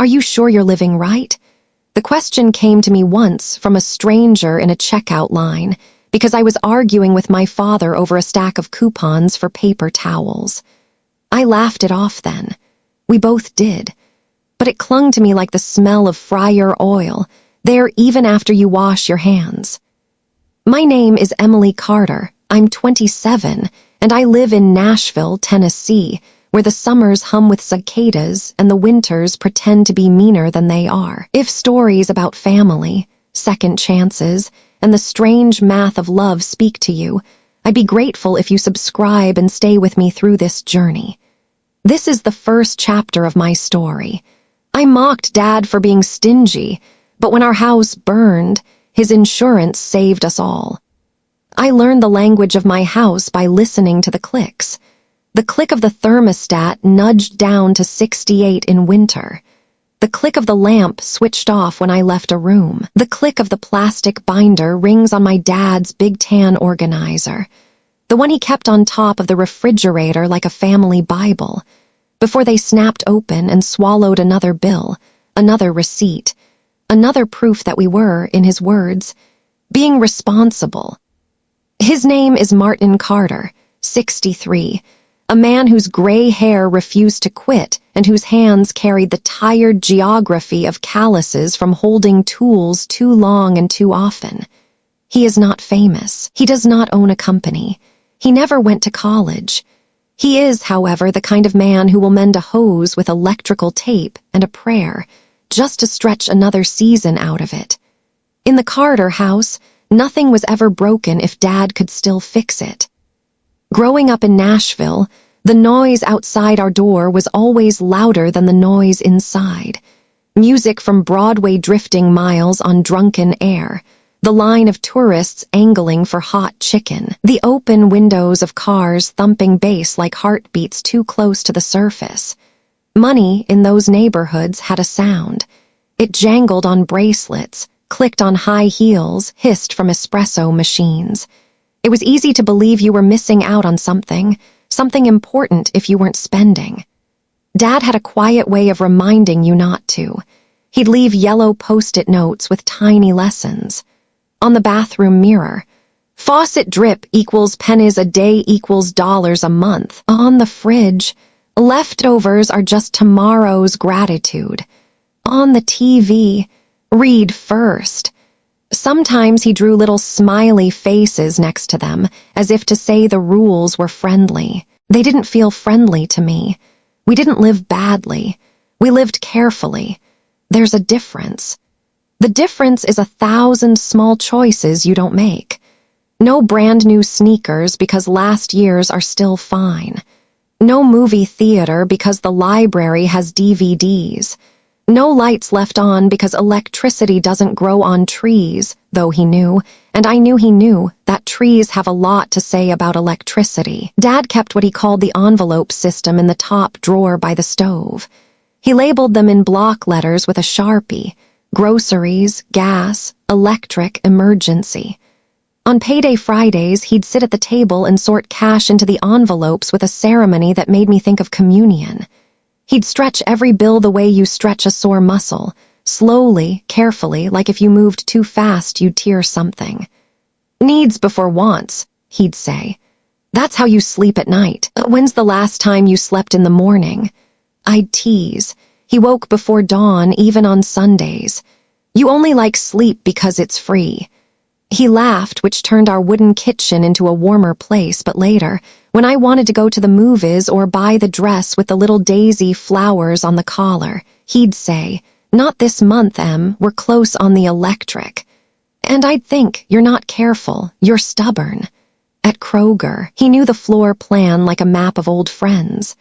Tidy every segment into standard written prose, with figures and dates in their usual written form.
Are you sure you're living right? The question came to me once from a stranger in a checkout line because I was arguing with my father over a stack of coupons for paper towels. I laughed it off then. We both did. But it clung to me like the smell of fryer oil, there even after you wash your hands. My name is Emily Carter. I'm 27, and I live in Nashville, Tennessee, where the summers hum with cicadas and the winters pretend to be meaner than they are. If stories about family, second chances, and the strange math of love speak to you, I'd be grateful if you subscribe and stay with me through this journey. This is the first chapter of my story. I mocked Dad for being stingy, but when our house burned, his insurance saved us all. I learned the language of my house by listening to the clicks. The click of the thermostat nudged down to 68 in winter. The click of the lamp switched off when I left a room. The click of the plastic binder rings on my dad's big tan organizer, the one he kept on top of the refrigerator like a family Bible, before they snapped open and swallowed another bill, another receipt, another proof that we were, in his words, being responsible. His name is Martin Carter, 63, a man whose gray hair refused to quit and whose hands carried the tired geography of calluses from holding tools too long and too often. He is not famous. He does not own a company. He never went to college. He is, however, the kind of man who will mend a hose with electrical tape and a prayer, just to stretch another season out of it. In the Carter house, nothing was ever broken if Dad could still fix it. Growing up in Nashville, the noise outside our door was always louder than the noise inside. Music from Broadway drifting miles on drunken air, the line of tourists angling for hot chicken, the open windows of cars thumping bass like heartbeats too close to the surface. Money in those neighborhoods had a sound. It jangled on bracelets, clicked on high heels, hissed from espresso machines. It was easy to believe you were missing out on something important if you weren't spending. Dad had a quiet way of reminding you not to. He'd leave yellow post-it notes with tiny lessons. On the bathroom mirror, faucet drip equals pennies a day equals dollars a month. On the fridge, leftovers are just tomorrow's gratitude. On the TV, read first. Sometimes he drew little smiley faces next to them, as if to say the rules were friendly. They didn't feel friendly to me. We didn't live badly. We lived carefully. There's a difference. The difference is 1,000 small choices you don't make. No brand new sneakers because last year's are still fine. No movie theater because the library has DVDs. No lights left on because electricity doesn't grow on trees, though he knew, and I knew he knew, that trees have a lot to say about electricity. Dad kept what he called the envelope system in the top drawer by the stove. He labeled them in block letters with a Sharpie: groceries, gas, electric, emergency. On payday Fridays, he'd sit at the table and sort cash into the envelopes with a ceremony that made me think of communion. He'd stretch every bill the way you stretch a sore muscle, slowly, carefully, like if you moved too fast you'd tear something. Needs before wants, he'd say. That's how you sleep at night. When's the last time you slept in the morning? I'd tease. He woke before dawn, even on Sundays. You only like sleep because it's free. He laughed, which turned our wooden kitchen into a warmer place, but later, when I wanted to go to the movies or buy the dress with the little daisy flowers on the collar, he'd say, "Not this month, Em, we're close on the electric." And I'd think, "You're not careful, you're stubborn." At Kroger, he knew the floor plan like a map of old friends.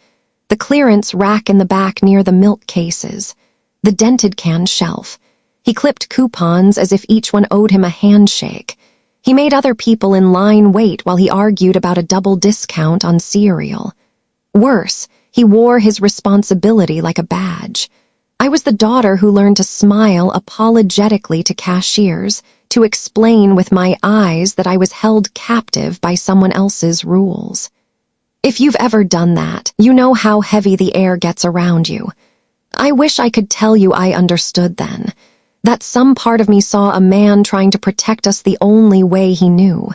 The clearance rack in the back near the milk cases. The dented can shelf. He clipped coupons as if each one owed him a handshake. He made other people in line wait while he argued about a double discount on cereal. Worse, he wore his responsibility like a badge. I was the daughter who learned to smile apologetically to cashiers, to explain with my eyes that I was held captive by someone else's rules. If you've ever done that, you know how heavy the air gets around you. I wish I could tell you I understood then. That some part of me saw a man trying to protect us the only way he knew.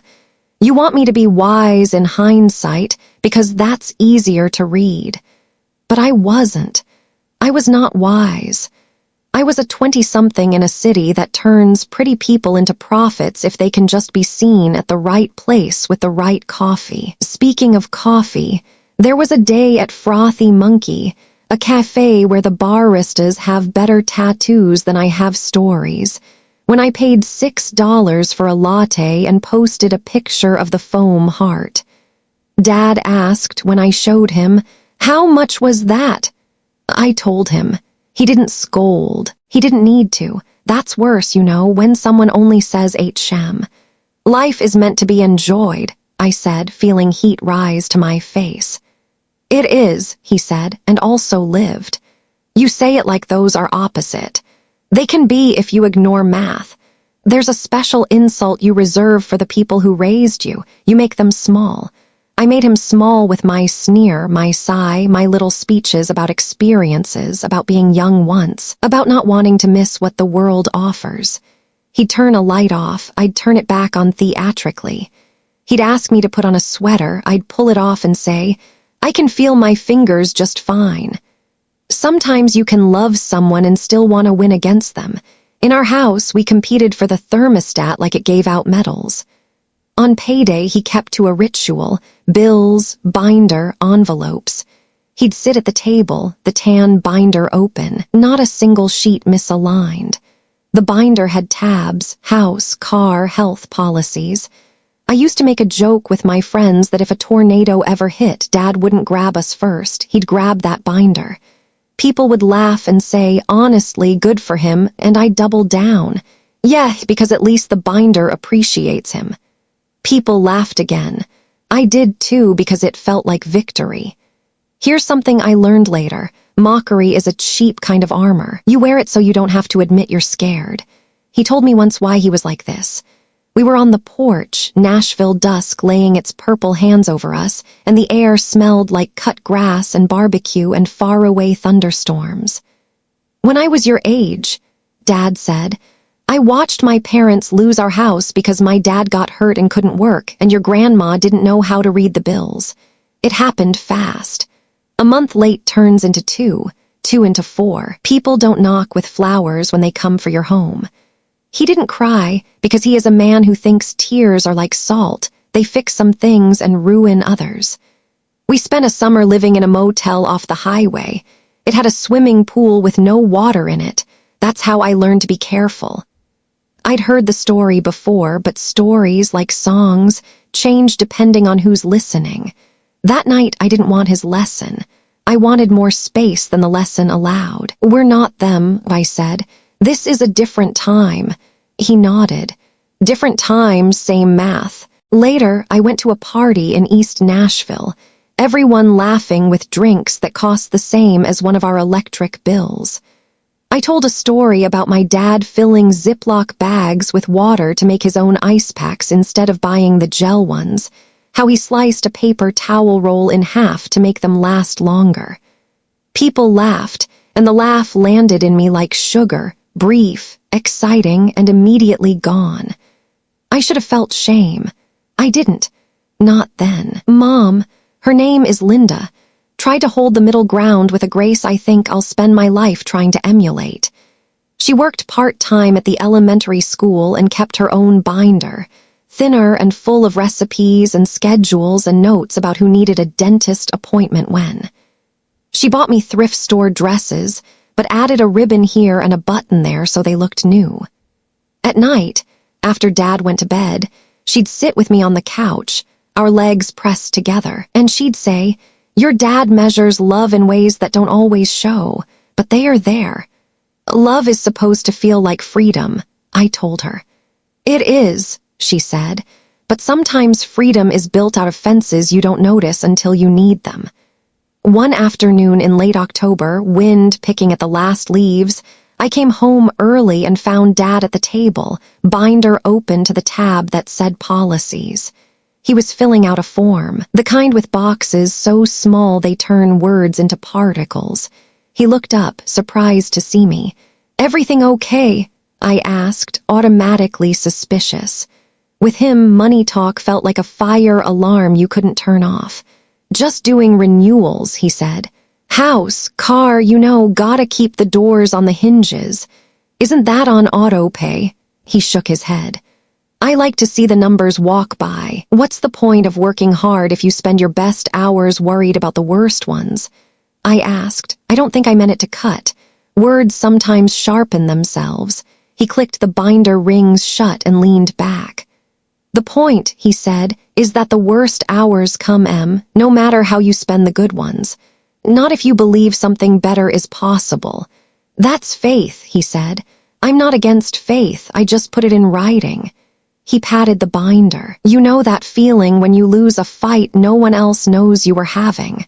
You want me to be wise in hindsight because that's easier to read. But I wasn't. I was not wise. I was a 20-something in a city that turns pretty people into prophets if they can just be seen at the right place with the right coffee. Speaking of coffee, there was a day at Frothy Monkey, a cafe where the baristas have better tattoos than I have stories, when I paid $6 for a latte and posted a picture of the foam heart. Dad asked when I showed him, "How much was that?" I told him. He didn't scold. He didn't need to. That's worse, when someone only says 8 shem. Life is meant to be enjoyed, I said, feeling heat rise to my face. It is, he said, and also lived. You say it like those are opposite. They can be if you ignore math. There's a special insult you reserve for the people who raised you. You make them small. I made him small with my sneer, my sigh, my little speeches about experiences, about being young once, about not wanting to miss what the world offers. He'd turn a light off, I'd turn it back on theatrically. He'd ask me to put on a sweater, I'd pull it off and say, "I can feel my fingers just fine." Sometimes you can love someone and still want to win against them. In our house, we competed for the thermostat like it gave out medals. On payday, he kept to a ritual: bills, binder, envelopes. He'd sit at the table, the tan binder open, not a single sheet misaligned. The binder had tabs, house, car, health policies. I used to make a joke with my friends that if a tornado ever hit, Dad wouldn't grab us first, he'd grab that binder. People would laugh and say, honestly, good for him, and I'd double down. Yeah, because at least the binder appreciates him. People laughed again. I did too, because it felt like victory. Here's something I learned later. Mockery is a cheap kind of armor. You wear it so you don't have to admit you're scared. He told me once why he was like this. We were on the porch, Nashville dusk laying its purple hands over us, and the air smelled like cut grass and barbecue and faraway thunderstorms. When I was your age, Dad said, I watched my parents lose our house because my dad got hurt and couldn't work, and your grandma didn't know how to read the bills. It happened fast. A month late turns into 2, 2 into 4. People don't knock with flowers when they come for your home. He didn't cry because he is a man who thinks tears are like salt. They fix some things and ruin others. We spent a summer living in a motel off the highway. It had a swimming pool with no water in it. That's how I learned to be careful. I'd heard the story before, but stories, like songs, change depending on who's listening. That night, I didn't want his lesson. I wanted more space than the lesson allowed. We're not them, I said. This is a different time. He nodded. Different times, same math. Later, I went to a party in East Nashville. Everyone laughing with drinks that cost the same as one of our electric bills. I told a story about my dad filling Ziploc bags with water to make his own ice packs instead of buying the gel ones, how he sliced a paper towel roll in half to make them last longer. People laughed, and the laugh landed in me like sugar, brief, exciting, and immediately gone. I should have felt shame. I didn't. Not then. Mom, her name is Linda, tried to hold the middle ground with a grace I think I'll spend my life trying to emulate. She worked part-time at the elementary school and kept her own binder, thinner and full of recipes and schedules and notes about who needed a dentist appointment when. She bought me thrift store dresses, but added a ribbon here and a button there so they looked new. At night, after Dad went to bed, she'd sit with me on the couch, our legs pressed together, and she'd say, Your dad measures love in ways that don't always show, but they are there. Love is supposed to feel like freedom, I told her. It is, she said, but sometimes freedom is built out of fences you don't notice until you need them. One afternoon in late October, wind picking at the last leaves, I came home early and found Dad at the table, binder open to the tab that said policies. He was filling out a form, the kind with boxes so small they turn words into particles. He looked up, surprised to see me. "Everything okay?" I asked, automatically suspicious. With him, money talk felt like a fire alarm you couldn't turn off. "Just doing renewals," he said. "House, car, gotta keep the doors on the hinges. Isn't that on auto pay?" He shook his head. "I like to see the numbers walk by. What's the point of working hard if you spend your best hours worried about the worst ones?" I asked. I don't think I meant it to cut. Words sometimes sharpen themselves. He clicked the binder rings shut and leaned back. "The point," he said, "is that the worst hours come, no matter how you spend the good ones. Not if you believe something better is possible. That's faith," he said. "I'm not against faith, I just put it in writing." He patted the binder. "You know that feeling when you lose a fight no one else knows you were having."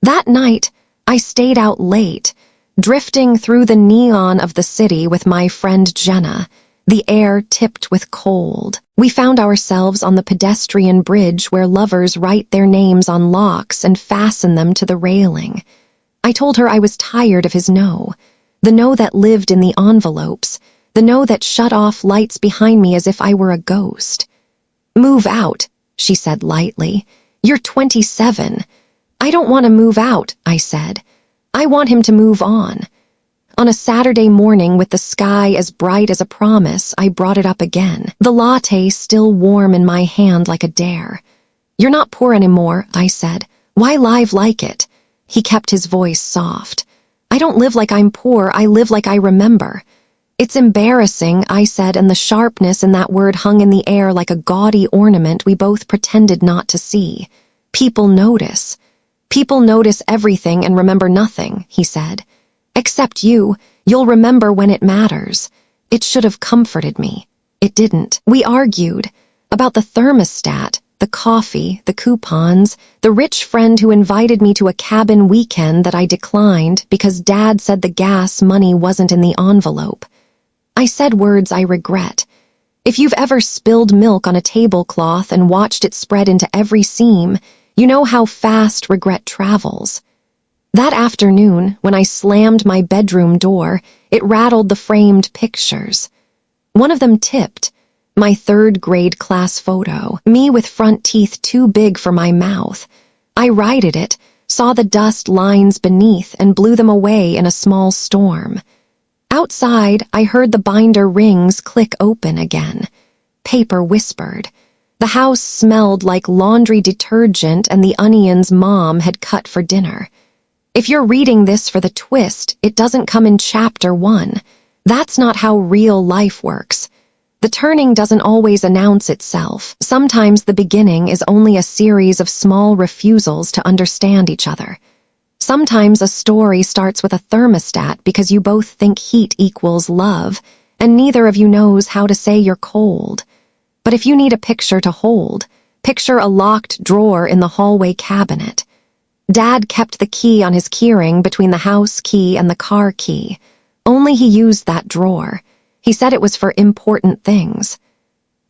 That night, I stayed out late, drifting through the neon of the city with my friend Jenna, the air tipped with cold. We found ourselves on the pedestrian bridge where lovers write their names on locks and fasten them to the railing. I told her I was tired of his no, the no that lived in the envelopes, the no that shut off lights behind me as if I were a ghost. "Move out," she said lightly. "You're 27. "I don't want to move out," I said. "I want him to move on." On a Saturday morning with the sky as bright as a promise, I brought it up again, the latte still warm in my hand like a dare. "You're not poor anymore," I said. "Why live like it?" He kept his voice soft. "I don't live like I'm poor, I live like I remember." "It's embarrassing," I said, and the sharpness in that word hung in the air like a gaudy ornament we both pretended not to see. "People notice. People notice everything and remember nothing," he said. "Except you'll remember when it matters." It should have comforted me. It didn't. We argued about the thermostat, the coffee, the coupons, the rich friend who invited me to a cabin weekend that I declined because Dad said the gas money wasn't in the envelope. I said words I regret. If you've ever spilled milk on a tablecloth and watched it spread into every seam, you know how fast regret travels. That afternoon, when I slammed my bedroom door, it rattled the framed pictures. One of them tipped, my third-grade class photo, me with front teeth too big for my mouth. I righted it, saw the dust lines beneath, and blew them away in a small storm. Outside, I heard the binder rings click open again. Paper whispered. The house smelled like laundry detergent and the onions Mom had cut for dinner. If you're reading this for the twist, it doesn't come in chapter 1. That's not how real life works. The turning doesn't always announce itself. Sometimes the beginning is only a series of small refusals to understand each other. Sometimes a story starts with a thermostat because you both think heat equals love, and neither of you knows how to say you're cold. But if you need a picture to hold, picture a locked drawer in the hallway cabinet. Dad kept the key on his keyring between the house key and the car key. Only he used that drawer. He said it was for important things.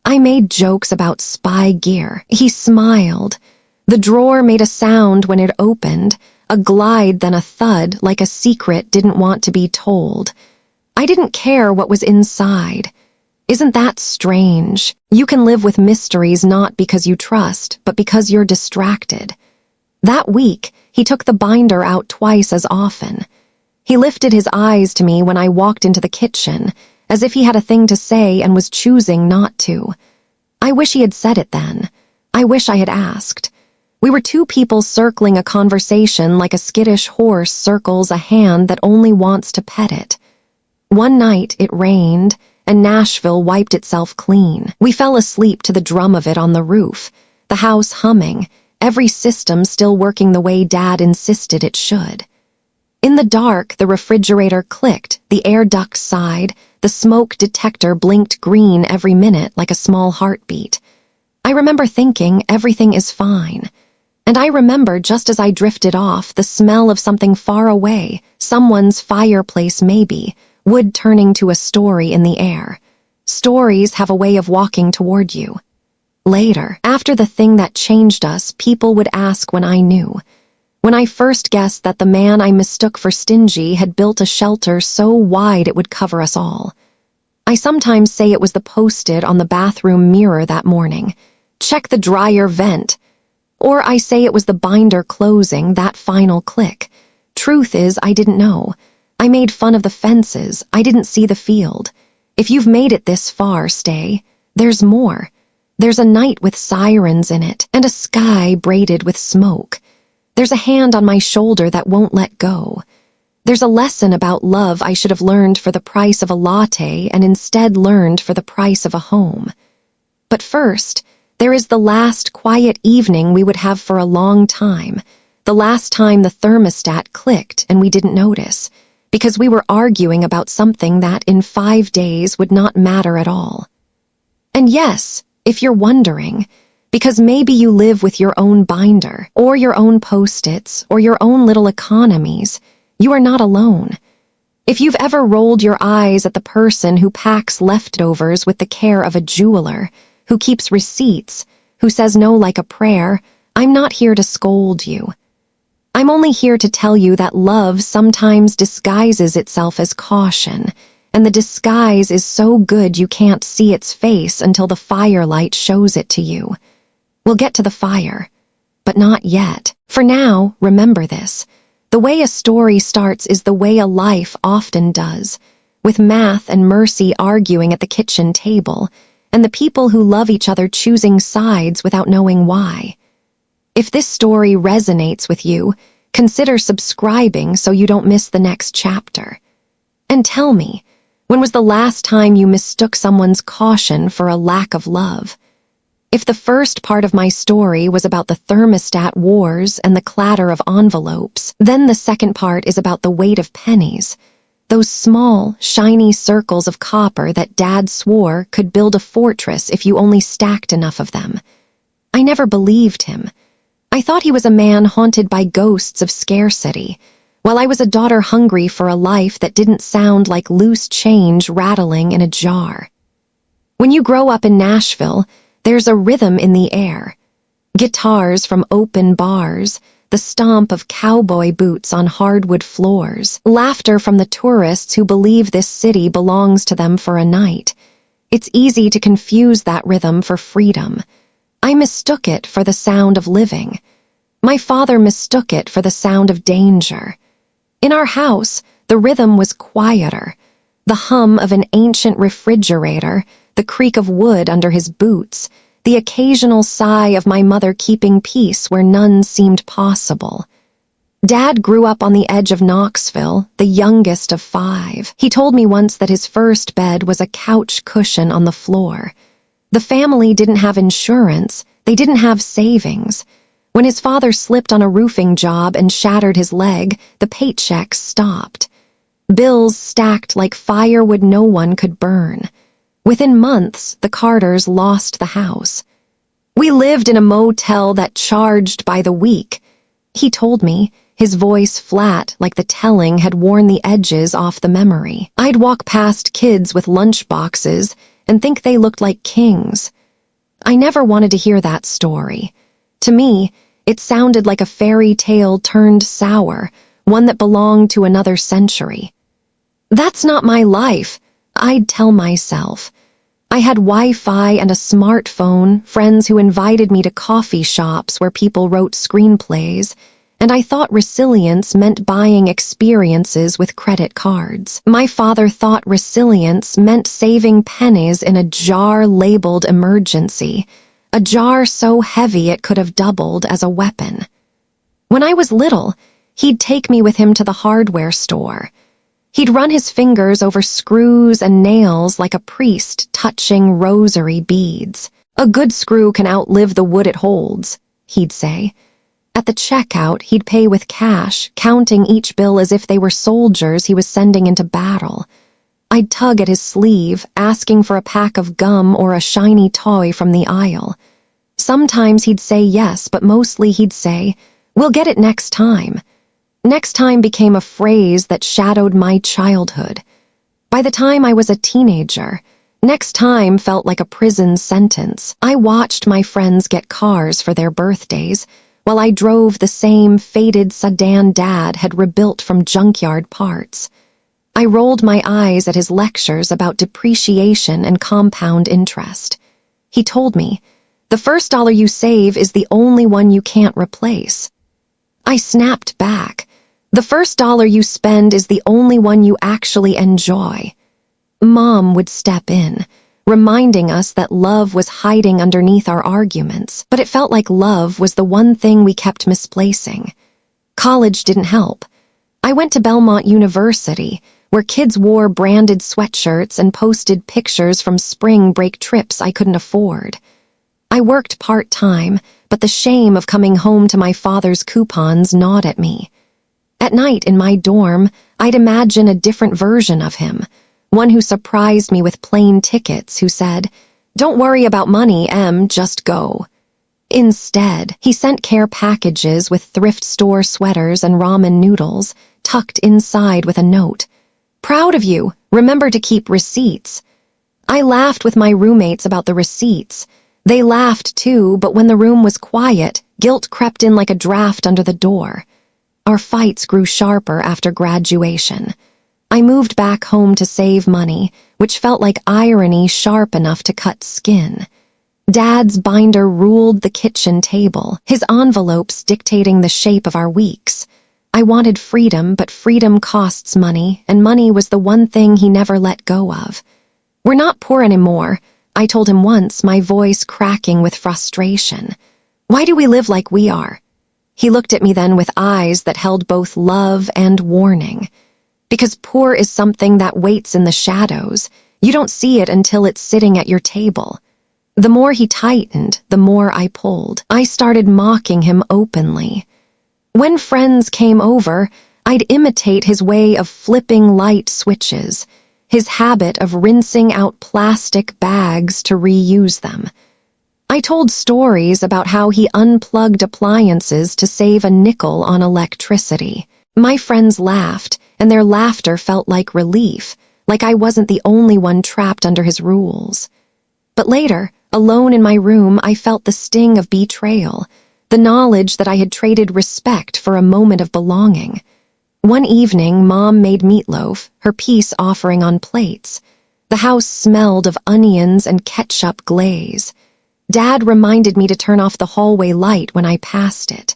I made jokes about spy gear. He smiled. The drawer made a sound when it opened, a glide then a thud, like a secret didn't want to be told. I didn't care what was inside. Isn't that strange? You can live with mysteries not because you trust, but because you're distracted. That week, he took the binder out twice as often. He lifted his eyes to me when I walked into the kitchen, as if he had a thing to say and was choosing not to. I wish he had said it then. I wish I had asked. We were two people circling a conversation like a skittish horse circles a hand that only wants to pet it. One night, it rained, and Nashville wiped itself clean. We fell asleep to the drum of it on the roof, the house humming, every system still working the way Dad insisted it should. In the dark, the refrigerator clicked, the air ducts sighed, the smoke detector blinked green every minute like a small heartbeat. I remember thinking everything is fine. And I remember just as I drifted off, the smell of something far away, someone's fireplace maybe, wood turning to a story in the air. Stories have a way of walking toward you. Later, after the thing that changed us, people would ask when I knew. When I first guessed that the man I mistook for Stingy had built a shelter so wide it would cover us all. I sometimes say it was the post-it on the bathroom mirror that morning, "Check the dryer vent." Or I say it was the binder closing, that final click. Truth is, I didn't know. I made fun of the fences. I didn't see the field. If you've made it this far, stay. There's more. There's a night with sirens in it, and a sky braided with smoke. There's a hand on my shoulder that won't let go. There's a lesson about love I should have learned for the price of a latte and instead learned for the price of a home. But first, there is the last quiet evening we would have for a long time, the last time the thermostat clicked and we didn't notice, because we were arguing about something that in 5 days would not matter at all. And yes, if you're wondering, because maybe you live with your own binder, or your own post-its, or your own little economies, you are not alone. If you've ever rolled your eyes at the person who packs leftovers with the care of a jeweler, who keeps receipts, who says no like a prayer, I'm not here to scold you. I'm only here to tell you that love sometimes disguises itself as caution, and the disguise is so good you can't see its face until the firelight shows it to you. We'll get to the fire, but not yet. For now, remember this. The way a story starts is the way a life often does, with Math and Mercy arguing at the kitchen table, and the people who love each other choosing sides without knowing why. If this story resonates with you, consider subscribing so you don't miss the next chapter. And tell me, when was the last time you mistook someone's caution for a lack of love? If the first part of my story was about the thermostat wars and the clatter of envelopes, then the second part is about the weight of pennies, those small, shiny circles of copper that Dad swore could build a fortress if you only stacked enough of them. I never believed him. I thought he was a man haunted by ghosts of scarcity, while I was a daughter hungry for a life that didn't sound like loose change rattling in a jar. When you grow up in Nashville, there's a rhythm in the air. Guitars from open bars, the stomp of cowboy boots on hardwood floors, laughter from the tourists who believe this city belongs to them for a night. It's easy to confuse that rhythm for freedom. I mistook it for the sound of living. My father mistook it for the sound of danger. In our house, the rhythm was quieter. The hum of an ancient refrigerator, the creak of wood under his boots, the occasional sigh of my mother keeping peace where none seemed possible. Dad grew up on the edge of Knoxville, the youngest of 5. He told me once that his first bed was a couch cushion on the floor. The family didn't have insurance, they didn't have savings. When his father slipped on a roofing job and shattered his leg, the paychecks stopped. Bills stacked like firewood no one could burn. Within months, the Carters lost the house. We lived in a motel that charged by the week. He told me, his voice flat like the telling had worn the edges off the memory. I'd walk past kids with lunch boxes and think they looked like kings. I never wanted to hear that story. To me, it sounded like a fairy tale turned sour, one that belonged to another century. That's not my life, I'd tell myself. I had Wi-Fi and a smartphone, friends who invited me to coffee shops where people wrote screenplays, and I thought resilience meant buying experiences with credit cards. My father thought resilience meant saving pennies in a jar labeled emergency, a jar so heavy it could have doubled as a weapon. When I was little, he'd take me with him to the hardware store. He'd run his fingers over screws and nails like a priest touching rosary beads. "A good screw can outlive the wood it holds," he'd say. At the checkout, he'd pay with cash, counting each bill as if they were soldiers he was sending into battle. I'd tug at his sleeve, asking for a pack of gum or a shiny toy from the aisle. Sometimes he'd say yes, but mostly he'd say, "We'll get it next time." Next time became a phrase that shadowed my childhood. By the time I was a teenager, next time felt like a prison sentence. I watched my friends get cars for their birthdays, while I drove the same faded sedan Dad had rebuilt from junkyard parts. I rolled my eyes at his lectures about depreciation and compound interest. He told me, "The first dollar you save is the only one you can't replace." I snapped back. "The first dollar you spend is the only one you actually enjoy." Mom would step in, reminding us that love was hiding underneath our arguments, but it felt like love was the one thing we kept misplacing. College didn't help. I went to Belmont University, where kids wore branded sweatshirts and posted pictures from spring break trips I couldn't afford. I worked part-time, but the shame of coming home to my father's coupons gnawed at me. At night in my dorm, I'd imagine a different version of him, one who surprised me with plane tickets, who said, "Don't worry about money, Em, just go." Instead, he sent care packages with thrift store sweaters and ramen noodles, tucked inside with a note. "Proud of you. Remember to keep receipts." I laughed with my roommates about the receipts. They laughed too, but when the room was quiet, guilt crept in like a draft under the door. Our fights grew sharper after graduation. I moved back home to save money, which felt like irony sharp enough to cut skin. Dad's binder ruled the kitchen table, his envelopes dictating the shape of our weeks. I wanted freedom, but freedom costs money, and money was the one thing he never let go of. "We're not poor anymore," I told him once, my voice cracking with frustration. "Why do we live like we are?" He looked at me then with eyes that held both love and warning. "Because poor is something that waits in the shadows. You don't see it until it's sitting at your table." The more he tightened, the more I pulled. I started mocking him openly. When friends came over, I'd imitate his way of flipping light switches, his habit of rinsing out plastic bags to reuse them. I told stories about how he unplugged appliances to save a nickel on electricity. My friends laughed, and their laughter felt like relief, like I wasn't the only one trapped under his rules. But later, alone in my room, I felt the sting of betrayal, the knowledge that I had traded respect for a moment of belonging. One evening, Mom made meatloaf, her peace offering on plates. The house smelled of onions and ketchup glaze. Dad reminded me to turn off the hallway light when I passed it.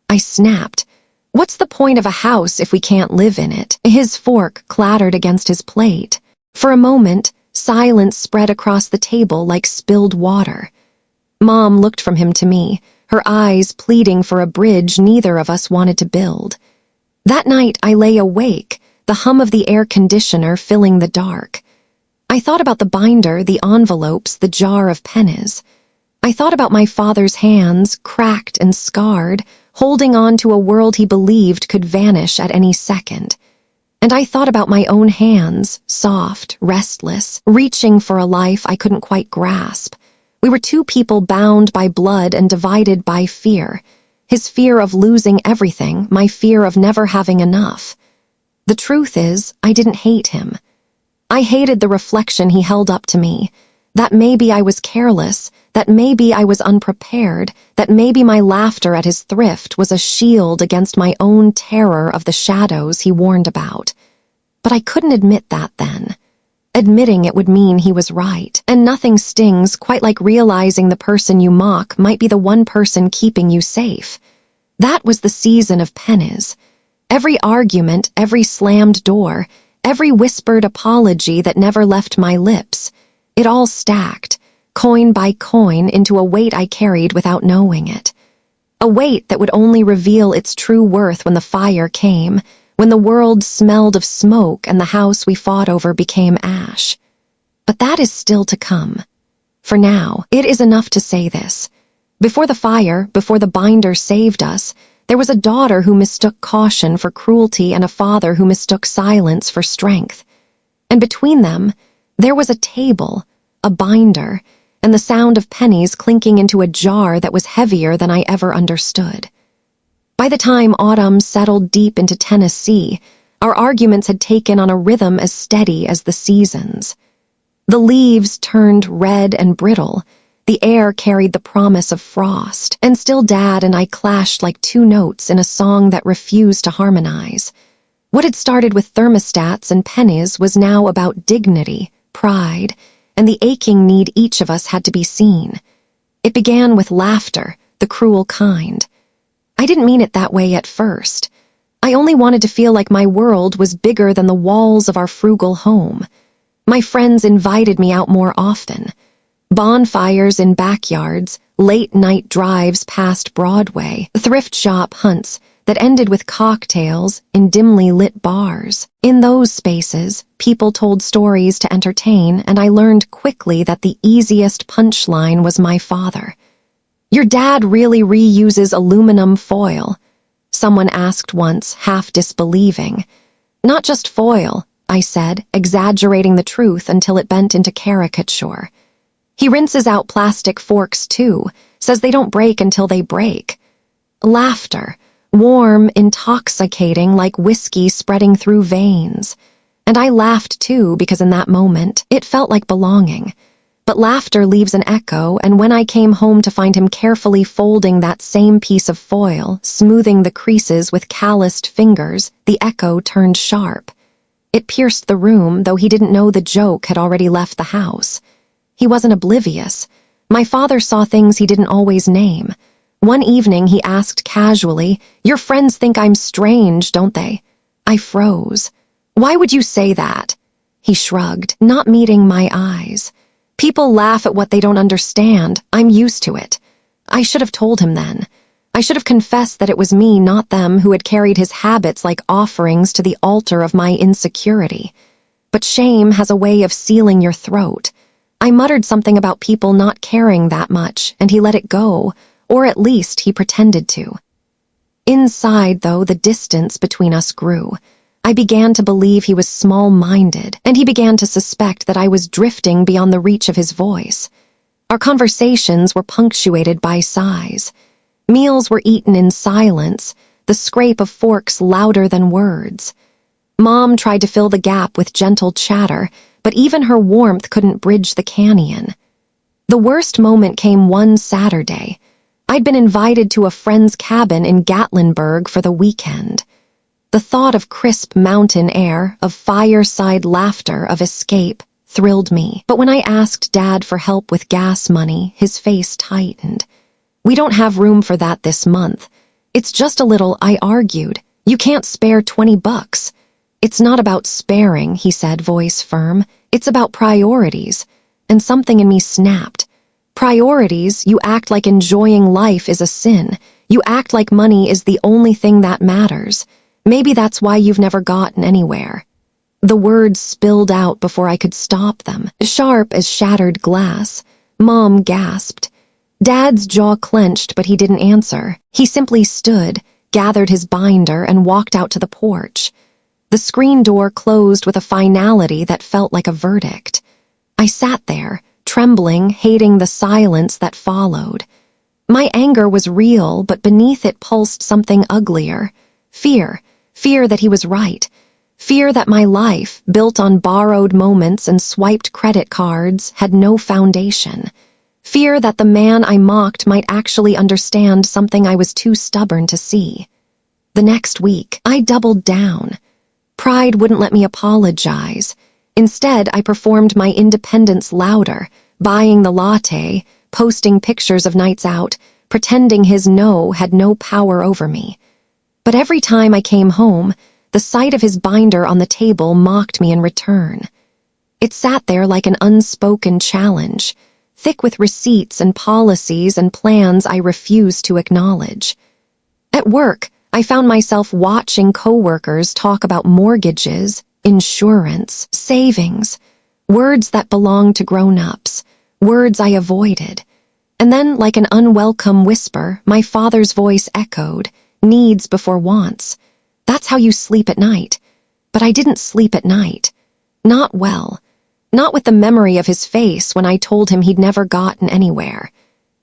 I snapped. "What's the point of a house if we can't live in it?" His fork clattered against his plate. For a moment, silence spread across the table like spilled water. Mom looked from him to me, her eyes pleading for a bridge neither of us wanted to build. That night I lay awake, the hum of the air conditioner filling the dark. I thought about the binder, the envelopes, the jar of pennies. I thought about my father's hands, cracked and scarred, holding on to a world he believed could vanish at any second. And I thought about my own hands, soft, restless, reaching for a life I couldn't quite grasp. We were two people bound by blood and divided by fear. His fear of losing everything, my fear of never having enough. The truth is, I didn't hate him. I hated the reflection he held up to me, that maybe I was careless, that maybe I was unprepared, that maybe my laughter at his thrift was a shield against my own terror of the shadows he warned about. But I couldn't admit that then. Admitting it would mean he was right, and nothing stings quite like realizing the person you mock might be the one person keeping you safe. That was the season of pennies. Every argument, every slammed door, every whispered apology that never left my lips, it all stacked, coin by coin, into a weight I carried without knowing it. A weight that would only reveal its true worth when the fire came, when the world smelled of smoke and the house we fought over became ash. But that is still to come. For now, it is enough to say this. Before the fire, before the binder saved us, there was a daughter who mistook caution for cruelty and a father who mistook silence for strength. And between them, there was a table, a binder, and the sound of pennies clinking into a jar that was heavier than I ever understood. By the time autumn settled deep into Tennessee, our arguments had taken on a rhythm as steady as the seasons. The leaves turned red and brittle, The air carried the promise of frost, and still Dad and I clashed like two notes in a song that refused to harmonize. What had started with thermostats and pennies was now about dignity, pride, and the aching need each of us had to be seen. It began with laughter, the cruel kind. I didn't mean it that way at first. I only wanted to feel like my world was bigger than the walls of our frugal home. My friends invited me out more often. Bonfires in backyards, late-night drives past Broadway, thrift shop hunts that ended with cocktails in dimly lit bars. In those spaces, people told stories to entertain, and I learned quickly that the easiest punchline was my father. "Your dad really reuses aluminum foil," someone asked once, half disbelieving. "Not just foil," I said, exaggerating the truth until it bent into caricature. "He rinses out plastic forks too, says they don't break until they break." Laughter, warm, intoxicating like whiskey spreading through veins. And I laughed too because in that moment, it felt like belonging. But laughter leaves an echo, and when I came home to find him carefully folding that same piece of foil, smoothing the creases with calloused fingers, the echo turned sharp. It pierced the room, though he didn't know the joke had already left the house. He wasn't oblivious. My father saw things he didn't always name. One evening he asked casually, "Your friends think I'm strange, don't they?" I froze. "Why would you say that?" He shrugged, not meeting my eyes. "People laugh at what they don't understand. I'm used to it." I should have told him then. I should have confessed that it was me, not them, who had carried his habits like offerings to the altar of my insecurity. But shame has a way of sealing your throat. I muttered something about people not caring that much, and he let it go, or at least he pretended to. Inside, though, the distance between us grew. I began to believe he was small-minded, and he began to suspect that I was drifting beyond the reach of his voice. Our conversations were punctuated by sighs. Meals were eaten in silence, the scrape of forks louder than words. Mom tried to fill the gap with gentle chatter, but even her warmth couldn't bridge the canyon. The worst moment came one Saturday. I'd been invited to a friend's cabin in Gatlinburg for the weekend. The thought of crisp mountain air, of fireside laughter, of escape, thrilled me. But when I asked Dad for help with gas money, his face tightened. "We don't have room for that this month. It's just a little," I argued. "You can't spare $20. "It's not about sparing," he said, voice firm. "It's about priorities." And something in me snapped. Priorities? You act like enjoying life is a sin. You act like money is the only thing that matters. Maybe that's why you've never gotten anywhere. The words spilled out before I could stop them, sharp as shattered glass. Mom gasped. Dad's jaw clenched, but he didn't answer. He simply stood, gathered his binder, and walked out to the porch. The screen door closed with a finality that felt like a verdict. I sat there, trembling, hating the silence that followed. My anger was real, but beneath it pulsed something uglier. Fear. Fear that he was right. Fear that my life, built on borrowed moments and swiped credit cards, had no foundation. Fear that the man I mocked might actually understand something I was too stubborn to see. The next week, I doubled down. Pride wouldn't let me apologize. Instead, I performed my independence louder, buying the latte, posting pictures of nights out, pretending his no had no power over me. But every time I came home, the sight of his binder on the table mocked me in return. It sat there like an unspoken challenge, thick with receipts and policies and plans I refused to acknowledge. At work, I found myself watching coworkers talk about mortgages, insurance, savings, words that belonged to grown-ups, words I avoided. And then, like an unwelcome whisper, my father's voice echoed, "Needs before wants. That's how you sleep at night." But I didn't sleep at night. Not well. Not with the memory of his face when I told him he'd never gotten anywhere.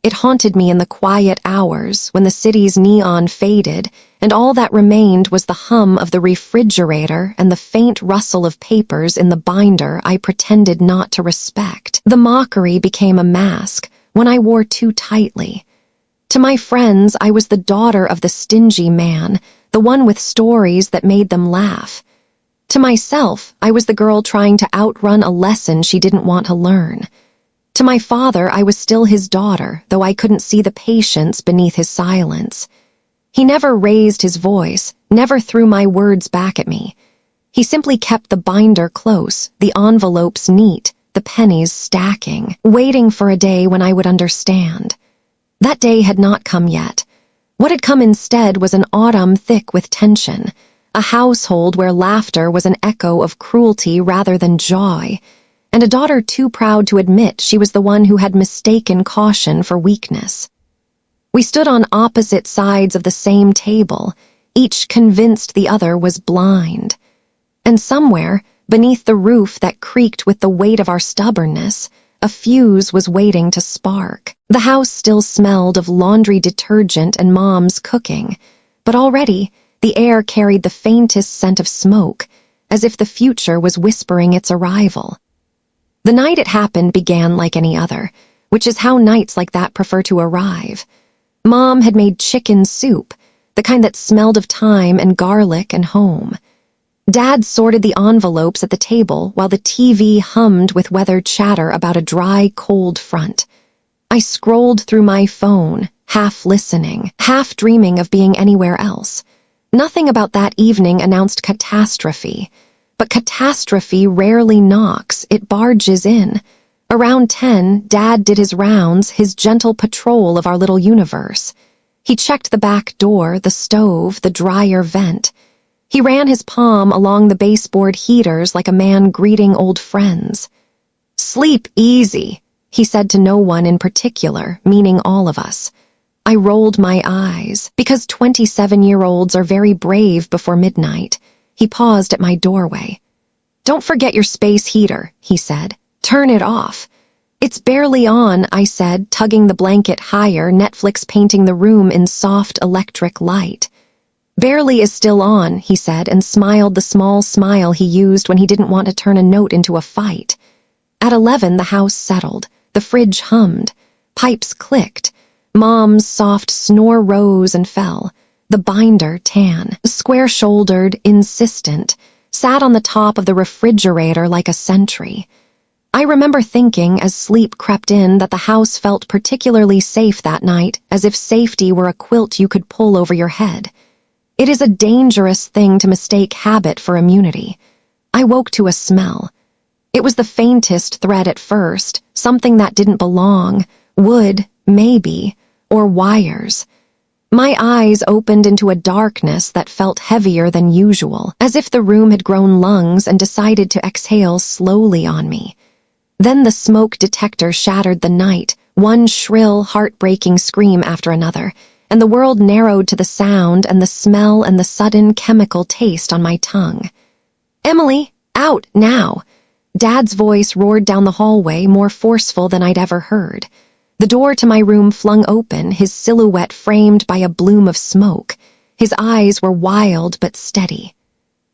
It haunted me in the quiet hours when the city's neon faded and all that remained was the hum of the refrigerator and the faint rustle of papers in the binder I pretended not to respect. The mockery became a mask, when I wore too tightly. To my friends, I was the daughter of the stingy man, the one with stories that made them laugh. To myself, I was the girl trying to outrun a lesson she didn't want to learn. To my father, I was still his daughter, though I couldn't see the patience beneath his silence. He never raised his voice, never threw my words back at me. He simply kept the binder close, the envelopes neat, the pennies stacking, waiting for a day when I would understand. That day had not come yet. What had come instead was an autumn thick with tension, a household where laughter was an echo of cruelty rather than joy, and a daughter too proud to admit she was the one who had mistaken caution for weakness. We stood on opposite sides of the same table, each convinced the other was blind. And somewhere, beneath the roof that creaked with the weight of our stubbornness, a fuse was waiting to spark. The house still smelled of laundry detergent and Mom's cooking, but already the air carried the faintest scent of smoke, as if the future was whispering its arrival. The night it happened began like any other, which is how nights like that prefer to arrive. Mom had made chicken soup, the kind that smelled of thyme and garlic and home. Dad sorted the envelopes at the table while the TV hummed with weather chatter about a dry, cold front. I scrolled through my phone, half listening, half dreaming of being anywhere else. Nothing about that evening announced catastrophe, but catastrophe rarely knocks, it barges in. Around 10, Dad did his rounds, his gentle patrol of our little universe. He checked the back door, the stove, the dryer vent. He ran his palm along the baseboard heaters like a man greeting old friends. "Sleep easy," he said to no one in particular, meaning all of us. I rolled my eyes, because 27-year-olds are very brave before midnight. He paused at my doorway. "Don't forget your space heater," he said. "Turn it off." "It's barely on," I said, tugging the blanket higher, Netflix painting the room in soft electric light. "Barely is still on," he said, and smiled the small smile he used when he didn't want to turn a note into a fight. At 11, the house settled. The fridge hummed. Pipes clicked. Mom's soft snore rose and fell. The binder, tan, square-shouldered, insistent, sat on the top of the refrigerator like a sentry. I remember thinking, as sleep crept in, that the house felt particularly safe that night, as if safety were a quilt you could pull over your head. It is a dangerous thing to mistake habit for immunity. I woke to a smell. It was the faintest thread at first, something that didn't belong, wood, maybe, or wires. My eyes opened into a darkness that felt heavier than usual, as if the room had grown lungs and decided to exhale slowly on me. Then the smoke detector shattered the night, one shrill, heartbreaking scream after another, and the world narrowed to the sound and the smell and the sudden chemical taste on my tongue. "Emily, out, now!" Dad's voice roared down the hallway, more forceful than I'd ever heard. The door to my room flung open, his silhouette framed by a bloom of smoke. His eyes were wild but steady.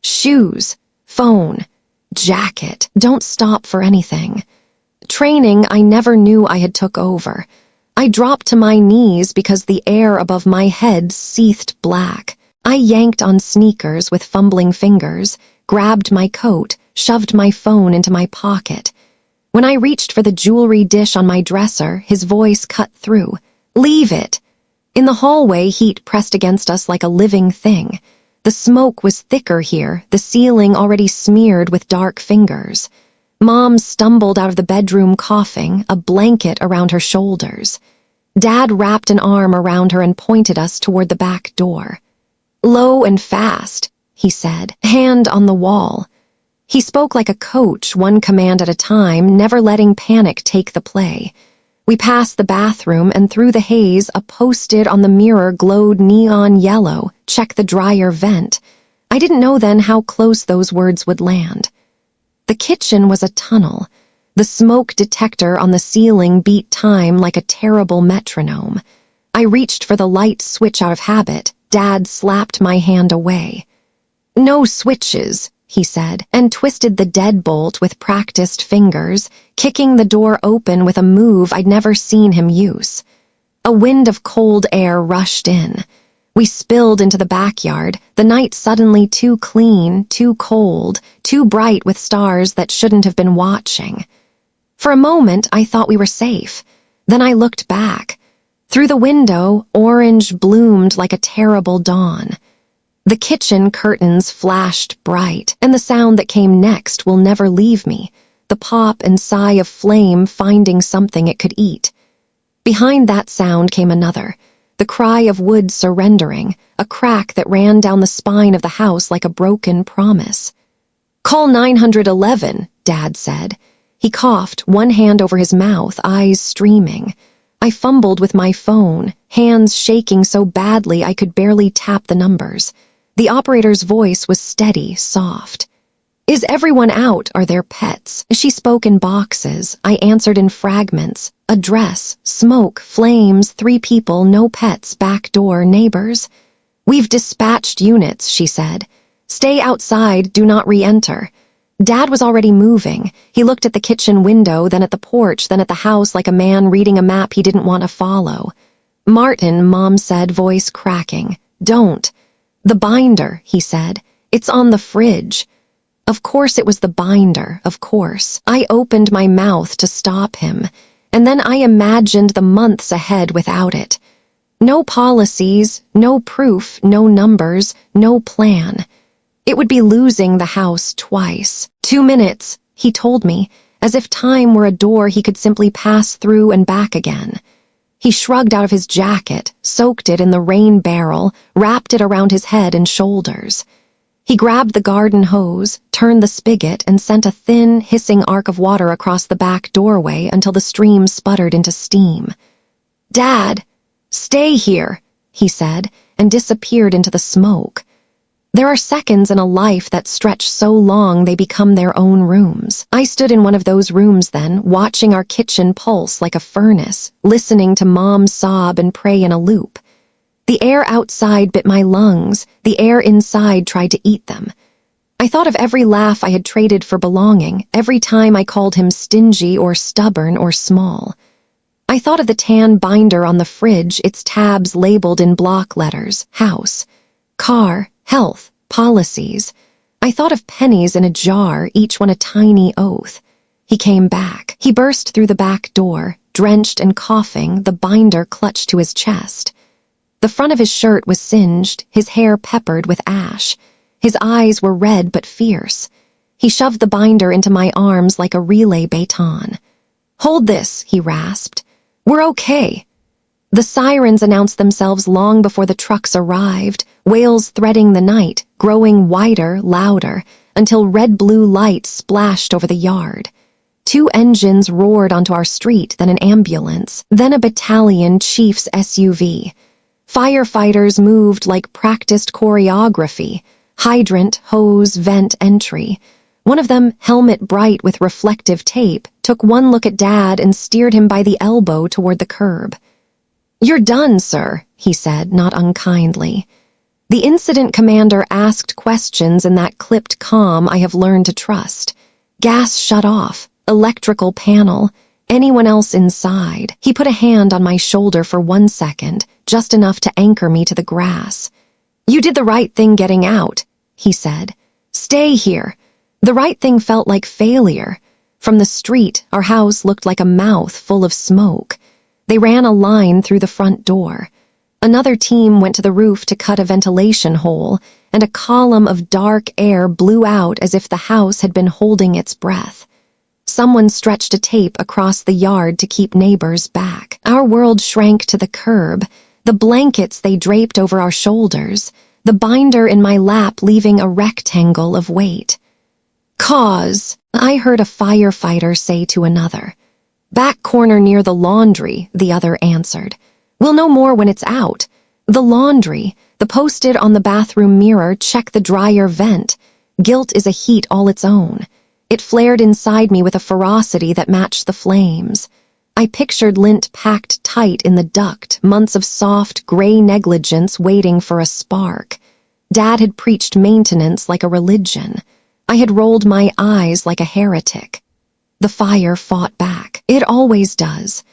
"Shoes, phone, jacket, don't stop for anything." Training I never knew I had took over. I dropped to my knees because the air above my head seethed black. I yanked on sneakers with fumbling fingers, grabbed my coat, shoved my phone into my pocket. When I reached for the jewelry dish on my dresser, his voice cut through. "Leave it!" In the hallway, heat pressed against us like a living thing. The smoke was thicker here, the ceiling already smeared with dark fingers. Mom stumbled out of the bedroom coughing, a blanket around her shoulders. Dad wrapped an arm around her and pointed us toward the back door. "Low and fast," he said, hand on the wall. He spoke like a coach, one command at a time, never letting panic take the play. We passed the bathroom, and through the haze, a post-it on the mirror glowed neon yellow, "Check the dryer vent." I didn't know then how close those words would land. The kitchen was a tunnel. The smoke detector on the ceiling beat time like a terrible metronome. I reached for the light switch out of habit. Dad slapped my hand away. "No switches," he said, and twisted the deadbolt with practiced fingers, kicking the door open with a move I'd never seen him use. A wind of cold air rushed in. We spilled into the backyard, the night suddenly too clean, too cold, too bright with stars that shouldn't have been watching. For a moment, I thought we were safe. Then I looked back. Through the window, orange bloomed like a terrible dawn. The kitchen curtains flashed bright, and the sound that came next will never leave me, the pop and sigh of flame finding something it could eat. Behind that sound came another, the cry of wood surrendering, a crack that ran down the spine of the house like a broken promise. "Call 911, Dad said. He coughed, one hand over his mouth, eyes streaming. I fumbled with my phone, hands shaking so badly I could barely tap the numbers. The operator's voice was steady, soft. "Is everyone out? Are there pets?" She spoke in boxes. I answered in fragments. Address, smoke, flames, 3 people, no pets, back door, neighbors. "We've dispatched units," she said. "Stay outside, do not re-enter." Dad was already moving. He looked at the kitchen window, then at the porch, then at the house like a man reading a map he didn't want to follow. "Martin," Mom said, voice cracking. "Don't." "The binder," he said. "It's on the fridge." Of course it was the binder, of course. I opened my mouth to stop him, and then I imagined the months ahead without it. No policies, no proof, no numbers, no plan. It would be losing the house twice. 2 minutes, he told me, as if time were a door he could simply pass through and back again. He shrugged out of his jacket, soaked it in the rain barrel, wrapped it around his head and shoulders. He grabbed the garden hose, turned the spigot, and sent a thin, hissing arc of water across the back doorway until the stream sputtered into steam. "Dad, stay here," he said, and disappeared into the smoke. There are seconds in a life that stretch so long they become their own rooms. I stood in one of those rooms then, watching our kitchen pulse like a furnace, listening to Mom sob and pray in a loop. The air outside bit my lungs, the air inside tried to eat them. I thought of every laugh I had traded for belonging, every time I called him stingy or stubborn or small. I thought of the tan binder on the fridge, its tabs labeled in block letters, house, car, health, policies. I thought of pennies in a jar, each one a tiny oath. He came back. He burst through the back door, drenched and coughing, the binder clutched to his chest. The front of his shirt was singed, his hair peppered with ash. His eyes were red but fierce. He shoved the binder into my arms like a relay baton. "Hold this," he rasped. "We're okay." The sirens announced themselves long before the trucks arrived, wails threading the night, growing wider, louder, until red-blue light splashed over the yard. 2 engines roared onto our street, then an ambulance, then a battalion chief's SUV. Firefighters moved like practiced choreography, hydrant, hose, vent, entry. One of them, helmet bright with reflective tape, took one look at Dad and steered him by the elbow toward the curb. "You're done, sir," he said, not unkindly. The incident commander asked questions in that clipped calm I have learned to trust. Gas shut off, electrical panel, anyone else inside. He put a hand on my shoulder for 1 second, just enough to anchor me to the grass. "You did the right thing getting out," he said. "Stay here." The right thing felt like failure. From the street, our house looked like a mouth full of smoke. They ran a line through the front door. Another team went to the roof to cut a ventilation hole, and a column of dark air blew out as if the house had been holding its breath. Someone stretched a tape across the yard to keep neighbors back. Our world shrank to the curb, the blankets they draped over our shoulders, the binder in my lap leaving a rectangle of weight. "Cause," I heard a firefighter say to another. "Back corner near the laundry," the other answered. "We'll know more when it's out." The laundry, the posted on the bathroom mirror, "Check the dryer vent." Guilt is a heat all its own. It flared inside me with a ferocity that matched the flames. I pictured lint packed tight in the duct, months of soft, gray negligence waiting for a spark. Dad had preached maintenance like a religion. I had rolled my eyes like a heretic. The fire fought back. It always does.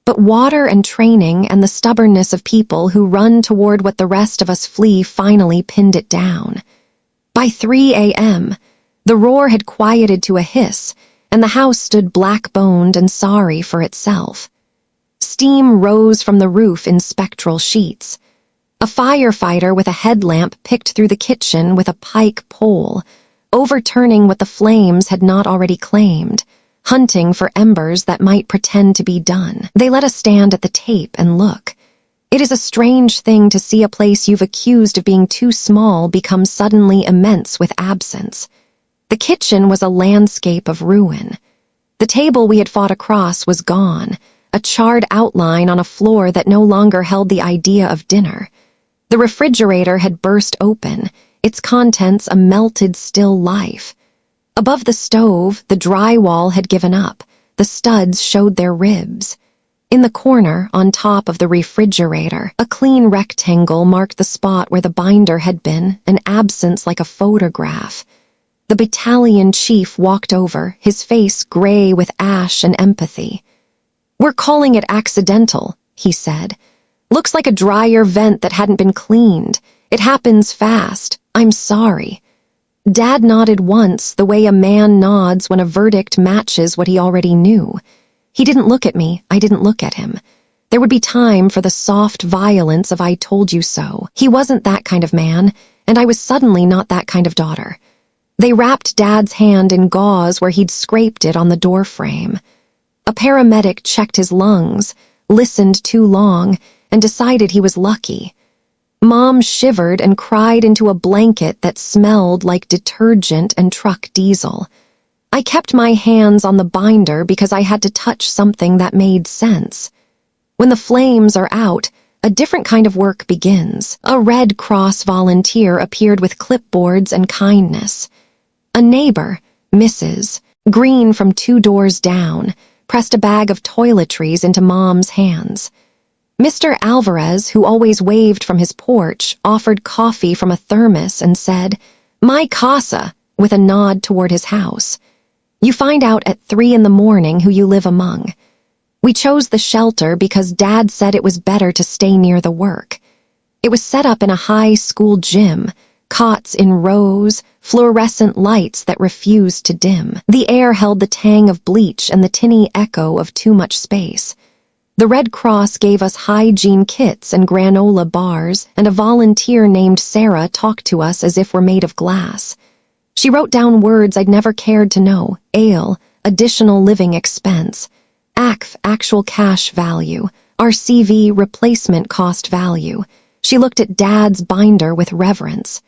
But water and training and the stubbornness of people who run toward what the rest of us flee finally pinned it down. By 3 a.m., the roar had quieted to a hiss, and the house stood black-boned and sorry for itself. Steam rose from the roof in spectral sheets. A firefighter with a headlamp picked through the kitchen with a pike pole, overturning what the flames had not already claimed, hunting for embers that might pretend to be done. They let us stand at the tape and look. It is a strange thing to see a place you've accused of being too small become suddenly immense with absence. The kitchen was a landscape of ruin. The table we had fought across was gone, a charred outline on a floor that no longer held the idea of dinner. The refrigerator had burst open, its contents a melted still life. Above the stove, the drywall had given up. The studs showed their ribs. In the corner, on top of the refrigerator, a clean rectangle marked the spot where the binder had been, an absence like a photograph. The battalion chief walked over, his face gray with ash and empathy. "We're calling it accidental," he said. "Looks like a dryer vent that hadn't been cleaned. It happens fast. I'm sorry." Dad nodded once, the way a man nods when a verdict matches what he already knew. He didn't look at me, I didn't look at him. There would be time for the soft violence of "I told you so." He wasn't that kind of man, and I was suddenly not that kind of daughter. They wrapped Dad's hand in gauze where he'd scraped it on the doorframe. A paramedic checked his lungs, listened too long, and decided he was lucky. Mom shivered and cried into a blanket that smelled like detergent and truck diesel. I kept my hands on the binder because I had to touch something that made sense. When the flames are out, a different kind of work begins. A Red Cross volunteer appeared with clipboards and kindness. A neighbor, Mrs. Green from 2 doors down, pressed a bag of toiletries into Mom's hands. Mr. Alvarez, who always waved from his porch, offered coffee from a thermos and said, "My casa," with a nod toward his house. You find out at 3 in the morning who you live among. We chose the shelter because Dad said it was better to stay near the work. It was set up in a high school gym, cots in rows, fluorescent lights that refused to dim. The air held the tang of bleach and the tinny echo of too much space. The Red Cross gave us hygiene kits and granola bars, and a volunteer named Sarah talked to us as if we're made of glass. She wrote down words I'd never cared to know: ALE, additional living expense; ACV, actual cash value; RCV, replacement cost value. She looked at Dad's binder with reverence.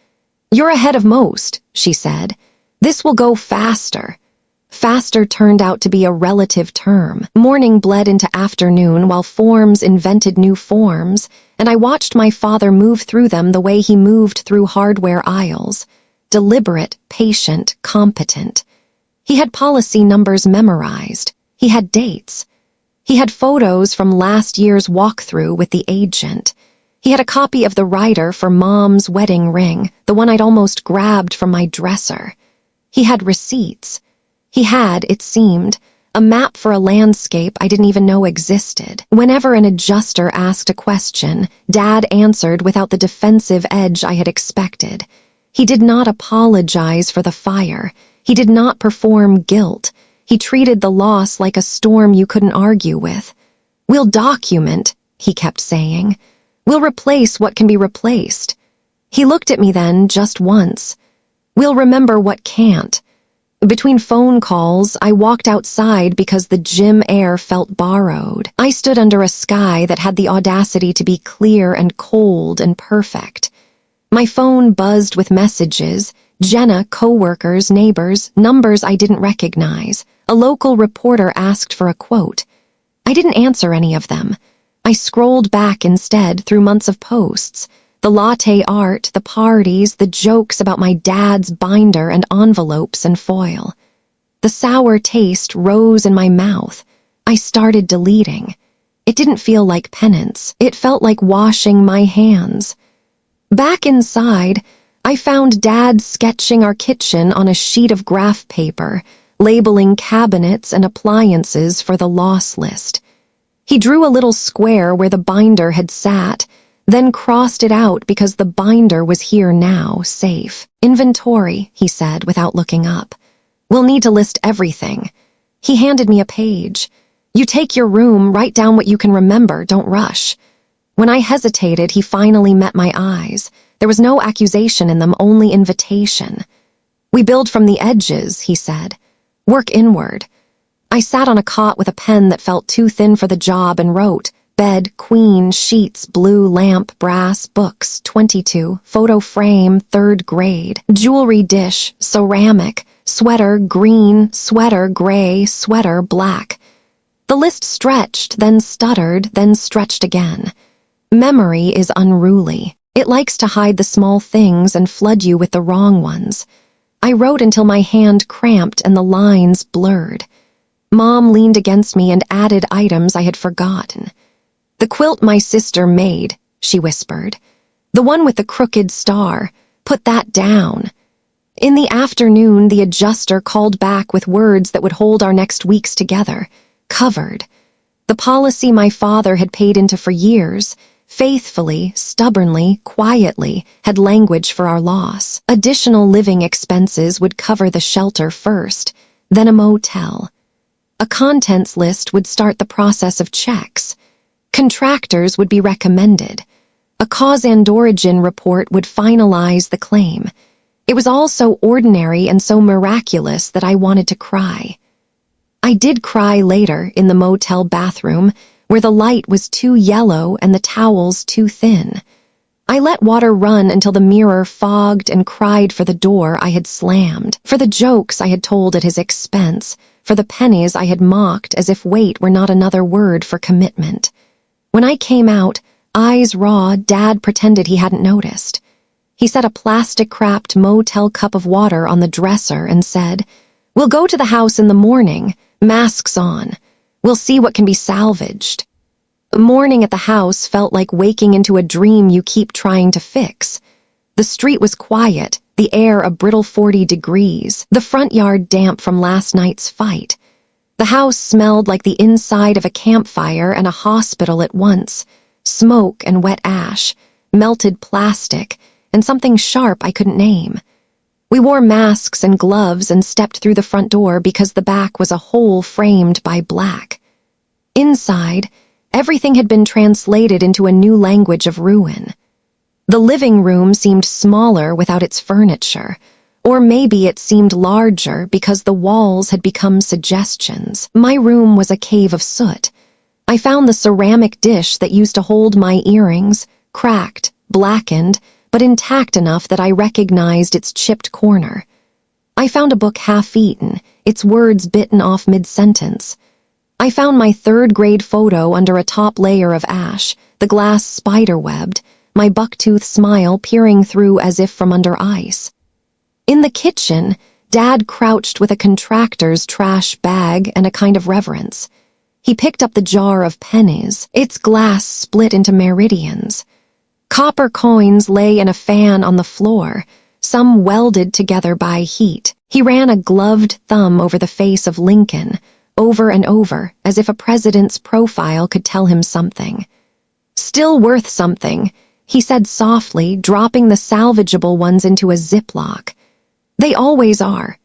"You're ahead of most," she said. "This will go faster." Faster turned out to be a relative term. Morning bled into afternoon while forms invented new forms, and I watched my father move through them the way he moved through hardware aisles. Deliberate, patient, competent. He had policy numbers memorized. He had dates. He had photos from last year's walkthrough with the agent. He had a copy of the writer for Mom's wedding ring, the one I'd almost grabbed from my dresser. He had receipts. He had, it seemed, a map for a landscape I didn't even know existed. Whenever an adjuster asked a question, Dad answered without the defensive edge I had expected. He did not apologize for the fire. He did not perform guilt. He treated the loss like a storm you couldn't argue with. "We'll document," he kept saying. "We'll replace what can be replaced." He looked at me then just once. "We'll remember what can't." Between phone calls, I walked outside because the gym air felt borrowed. I stood under a sky that had the audacity to be clear and cold and perfect. My phone buzzed with messages: Jenna, coworkers, neighbors, numbers I didn't recognize. A local reporter asked for a quote. I didn't answer any of them. I scrolled back instead through months of posts. The latte art, the parties, the jokes about my dad's binder and envelopes and foil. The sour taste rose in my mouth. I started deleting. It didn't feel like penance. It felt like washing my hands. Back inside, I found Dad sketching our kitchen on a sheet of graph paper, labeling cabinets and appliances for the loss list. He drew a little square where the binder had sat, then crossed it out because the binder was here now, safe. Inventory, he said without looking up. We'll need to list everything. He handed me a page. You take your room, write down what you can remember, don't rush. When I hesitated, he finally met my eyes. There was no accusation in them, only invitation. We build from the edges, he said. Work inward. I sat on a cot with a pen that felt too thin for the job and wrote, bed, queen, sheets, blue, lamp, brass, books, 22, photo frame, 3rd grade, jewelry dish, ceramic, sweater, green, sweater, gray, sweater, black. The list stretched, then stuttered, then stretched again. Memory is unruly. It likes to hide the small things and flood you with the wrong ones. I wrote until my hand cramped and the lines blurred. Mom leaned against me and added items I had forgotten. The quilt my sister made, she whispered. The one with the crooked star. Put that down. In the afternoon, the adjuster called back with words that would hold our next weeks together. Covered. The policy my father had paid into for years, faithfully, stubbornly, quietly, had language for our loss. Additional living expenses would cover the shelter first, then a motel. A contents list would start the process of checks. Contractors would be recommended. A cause and origin report would finalize the claim. It was all so ordinary and so miraculous that I wanted to cry. I did cry later in the motel bathroom, where the light was too yellow and the towels too thin. I let water run until the mirror fogged and cried for the door I had slammed, for the jokes I had told at his expense, for the pennies I had mocked as if wait were not another word for commitment. When I came out, eyes raw, Dad pretended he hadn't noticed. He set a plastic-wrapped motel cup of water on the dresser and said, "We'll go to the house in the morning, masks on. We'll see what can be salvaged." The morning at the house felt like waking into a dream you keep trying to fix. The street was quiet, the air a brittle 40 degrees, the front yard damp from last night's fight. The house smelled like the inside of a campfire and a hospital at once, smoke and wet ash, melted plastic, and something sharp I couldn't name. We wore masks and gloves and stepped through the front door because the back was a hole framed by black. Inside, everything had been translated into a new language of ruin. The living room seemed smaller without its furniture, or maybe it seemed larger because the walls had become suggestions. My room was a cave of soot. I found the ceramic dish that used to hold my earrings, cracked, blackened, but intact enough that I recognized its chipped corner. I found a book half-eaten, its words bitten off mid-sentence. I found my 3rd grade photo under a top layer of ash, the glass spider-webbed, my bucktooth smile peering through as if from under ice. In the kitchen, Dad crouched with a contractor's trash bag and a kind of reverence. He picked up the jar of pennies, its glass split into meridians. Copper coins lay in a fan on the floor, some welded together by heat. He ran a gloved thumb over the face of Lincoln, over and over, as if a president's profile could tell him something. "Still worth something," he said softly, dropping the salvageable ones into a Ziploc. "They always are."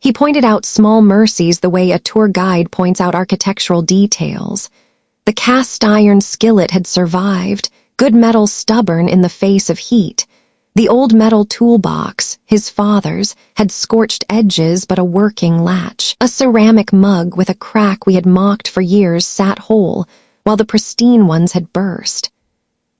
He pointed out small mercies the way a tour guide points out architectural details. The cast-iron skillet had survived, good metal stubborn in the face of heat. The old metal toolbox, his father's, had scorched edges but a working latch. A ceramic mug with a crack we had mocked for years sat whole, while the pristine ones had burst.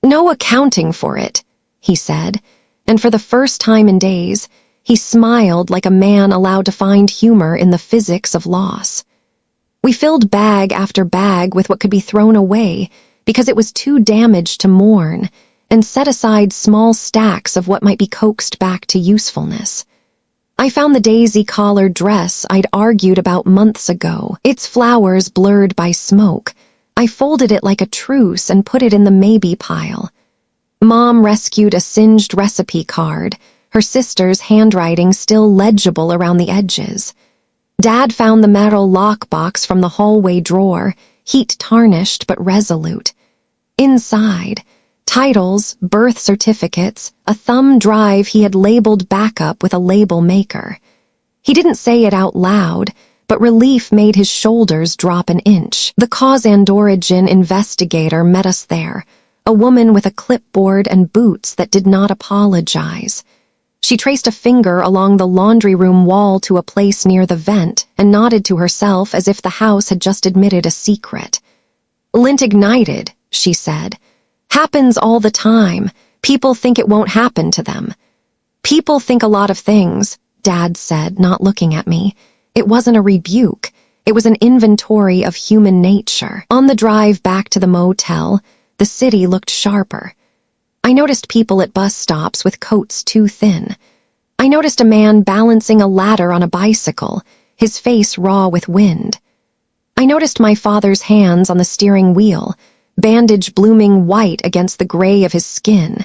"No accounting for it," he said, and for the first time in days, he smiled like a man allowed to find humor in the physics of loss. We filled bag after bag with what could be thrown away because it was too damaged to mourn, and set aside small stacks of what might be coaxed back to usefulness. I found the daisy-collared dress I'd argued about months ago, its flowers blurred by smoke. I folded it like a truce and put it in the maybe pile. Mom rescued a singed recipe card, her sister's handwriting still legible around the edges. Dad found the metal lockbox from the hallway drawer, heat tarnished but resolute. Inside, titles, birth certificates, a thumb drive he had labeled backup with a label maker. He didn't say it out loud, but relief made his shoulders drop an inch. The cause and origin investigator met us there, a woman with a clipboard and boots that did not apologize. She traced a finger along the laundry room wall to a place near the vent and nodded to herself as if the house had just admitted a secret. "Lint ignited," she said. "Happens all the time. People think it won't happen to them." "People think a lot of things," Dad said, not looking at me. It wasn't a rebuke. It was an inventory of human nature. On the drive back to the motel, the city looked sharper. I noticed people at bus stops with coats too thin. I noticed a man balancing a ladder on a bicycle, his face raw with wind. I noticed my father's hands on the steering wheel, bandage blooming white against the gray of his skin,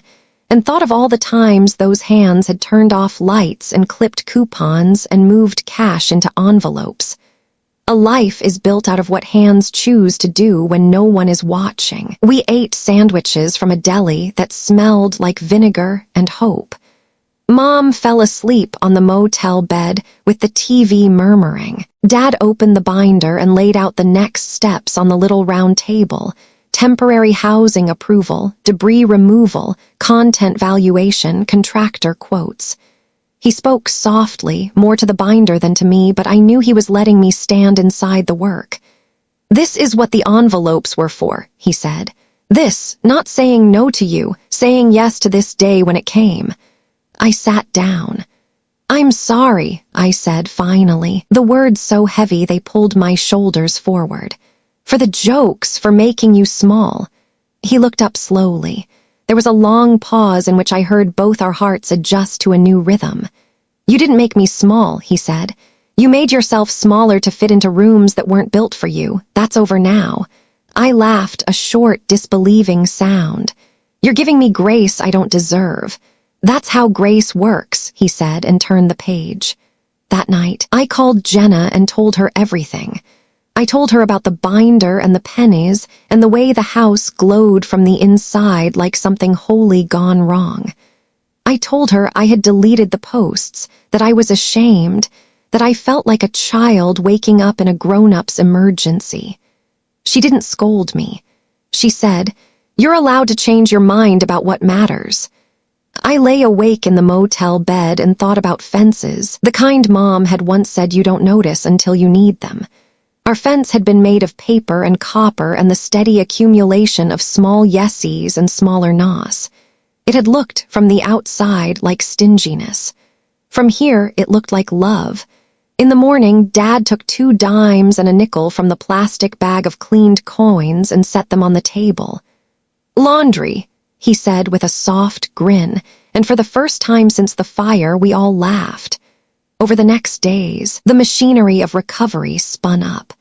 and thought of all the times those hands had turned off lights and clipped coupons and moved cash into envelopes. A life is built out of what hands choose to do when no one is watching. We ate sandwiches from a deli that smelled like vinegar and hope. Mom fell asleep on the motel bed with the TV murmuring. Dad opened the binder and laid out the next steps on the little round table: temporary housing approval, debris removal, content valuation, contractor quotes. He spoke softly, more to the binder than to me, but I knew he was letting me stand inside the work. "This is what the envelopes were for," he said. "This, not saying no to you, saying yes to this day when it came." I sat down. "I'm sorry," I said finally, the words so heavy they pulled my shoulders forward. "For the jokes, for making you small." He looked up slowly. There was a long pause in which I heard both our hearts adjust to a new rhythm. "You didn't make me small," he said. "You made yourself smaller to fit into rooms that weren't built for you. That's over now." I laughed, a short, disbelieving sound. "You're giving me grace I don't deserve." "That's how grace works," he said, and turned the page. That night, I called Jenna and told her everything. I told her about the binder and the pennies and the way the house glowed from the inside like something wholly gone wrong. I told her I had deleted the posts, that I was ashamed, that I felt like a child waking up in a grown-up's emergency. She didn't scold me. She said, "You're allowed to change your mind about what matters." I lay awake in the motel bed and thought about fences, the kind Mom had once said you don't notice until you need them. Our fence had been made of paper and copper and the steady accumulation of small yesies and smaller nos. It had looked from the outside like stinginess. From here, it looked like love. In the morning, Dad took 2 dimes and a nickel from the plastic bag of cleaned coins and set them on the table. "Laundry," he said with a soft grin, and for the first time since the fire, we all laughed. Over the next days, the machinery of recovery spun up.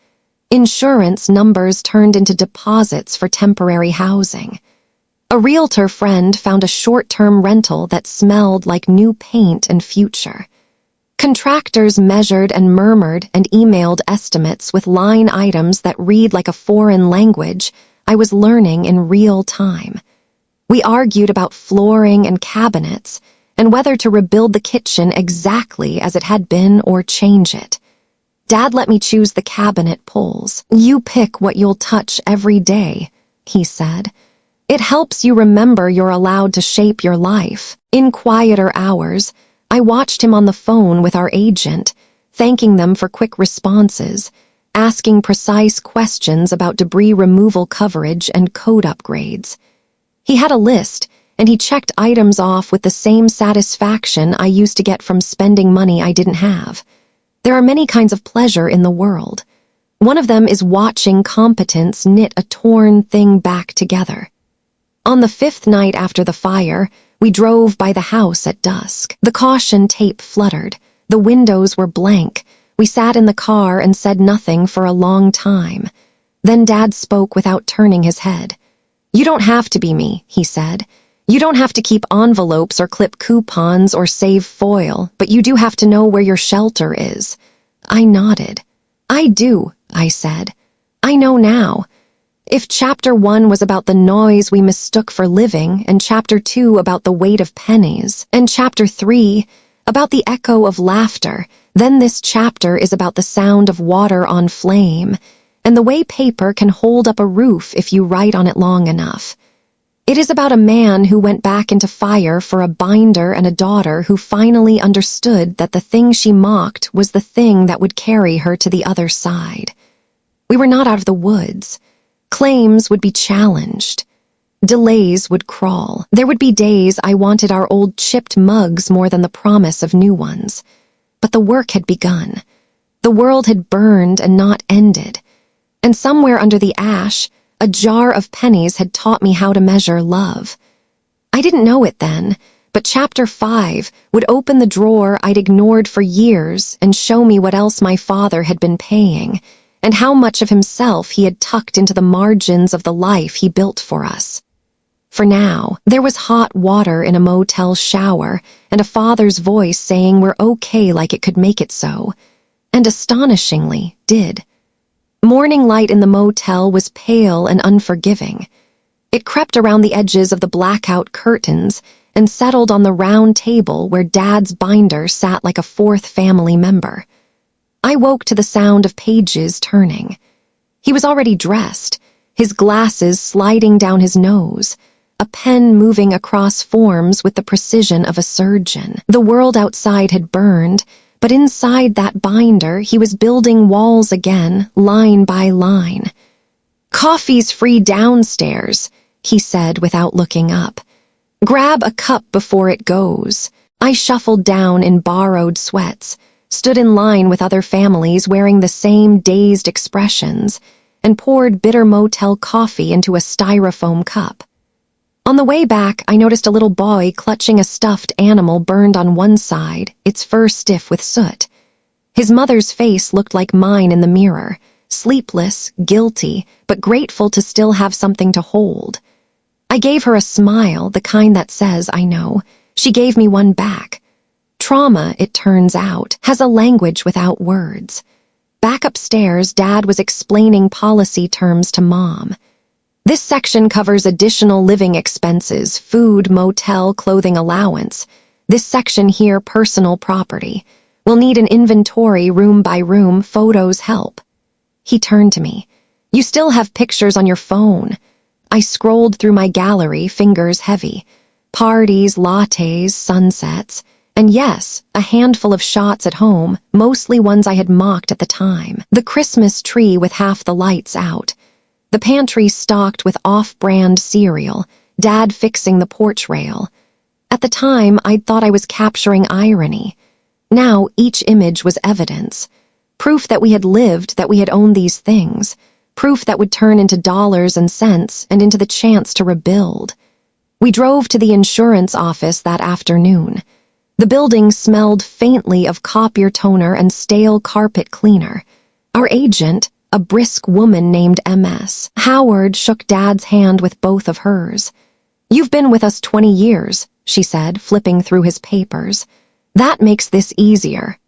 Insurance numbers turned into deposits for temporary housing. A realtor friend found a short-term rental that smelled like new paint and future. Contractors measured and murmured and emailed estimates with line items that read like a foreign language I was learning in real time. We argued about flooring and cabinets, and whether to rebuild the kitchen exactly as it had been or change it. Dad let me choose the cabinet pulls. "You pick what you'll touch every day," he said. "It helps you remember you're allowed to shape your life." In quieter hours, I watched him on the phone with our agent, thanking them for quick responses, asking precise questions about debris removal coverage and code upgrades. He had a list, and he checked items off with the same satisfaction I used to get from spending money I didn't have. There are many kinds of pleasure in the world. One of them is watching competence knit a torn thing back together. On the 5th night after the fire, we drove by the house at dusk. The caution tape fluttered. The windows were blank. We sat in the car and said nothing for a long time. Then Dad spoke without turning his head. "You don't have to be me," he said. You don't have to keep envelopes or clip coupons or save foil, but you do have to know where your shelter is. I nodded. I do, I said. I know now. If Chapter 1 was about the noise we mistook for living, and Chapter 2 about the weight of pennies, and Chapter 3 about the echo of laughter, then this chapter is about the sound of water on flame, and the way paper can hold up a roof if you write on it long enough. It is about a man who went back into fire for a binder and a daughter who finally understood that the thing she mocked was the thing that would carry her to the other side. We were not out of the woods. Claims would be challenged. Delays would crawl. There would be days I wanted our old chipped mugs more than the promise of new ones. But the work had begun. The world had burned and not ended. And somewhere under the ash, a jar of pennies had taught me how to measure love. I didn't know it then, but Chapter 5 would open the drawer I'd ignored for years and show me what else my father had been paying, and how much of himself he had tucked into the margins of the life he built for us. For now, there was hot water in a motel shower and a father's voice saying we're okay like it could make it so, and astonishingly did. Morning light in the motel was pale and unforgiving. It crept around the edges of the blackout curtains and settled on the round table where Dad's binder sat like a fourth family member. I woke to the sound of pages turning. He was already dressed, his glasses sliding down his nose, a pen moving across forms with the precision of a surgeon. The world outside had burned, but inside that binder he was building walls again, line by line. "Coffee's free downstairs," he said without looking up. "Grab a cup before it goes." I shuffled down in borrowed sweats, stood in line with other families wearing the same dazed expressions, and poured bitter motel coffee into a styrofoam cup. On the way back, I noticed a little boy clutching a stuffed animal burned on one side, its fur stiff with soot. His mother's face looked like mine in the mirror, sleepless, guilty, but grateful to still have something to hold. I gave her a smile, the kind that says, I know. She gave me one back. Trauma, it turns out, has a language without words. Back upstairs, Dad was explaining policy terms to Mom. This section covers additional living expenses, food, motel, clothing allowance. This section here, personal property. We'll need an inventory room by room, photos help. He turned to me. You still have pictures on your phone. I scrolled through my gallery, fingers heavy. Parties, lattes, sunsets, and yes, a handful of shots at home, mostly ones I had mocked at the time. The Christmas tree with half the lights out. The pantry stocked with off-brand cereal, Dad fixing the porch rail. At the time, I'd thought I was capturing irony. Now, each image was evidence. Proof that we had lived, that we had owned these things. Proof that would turn into dollars and cents and into the chance to rebuild. We drove to the insurance office that afternoon. The building smelled faintly of copier toner and stale carpet cleaner. Our agent, a brisk woman named MS. Howard shook Dad's hand with both of hers. "You've been with us 20 years, she said, flipping through his papers. "That makes this easier."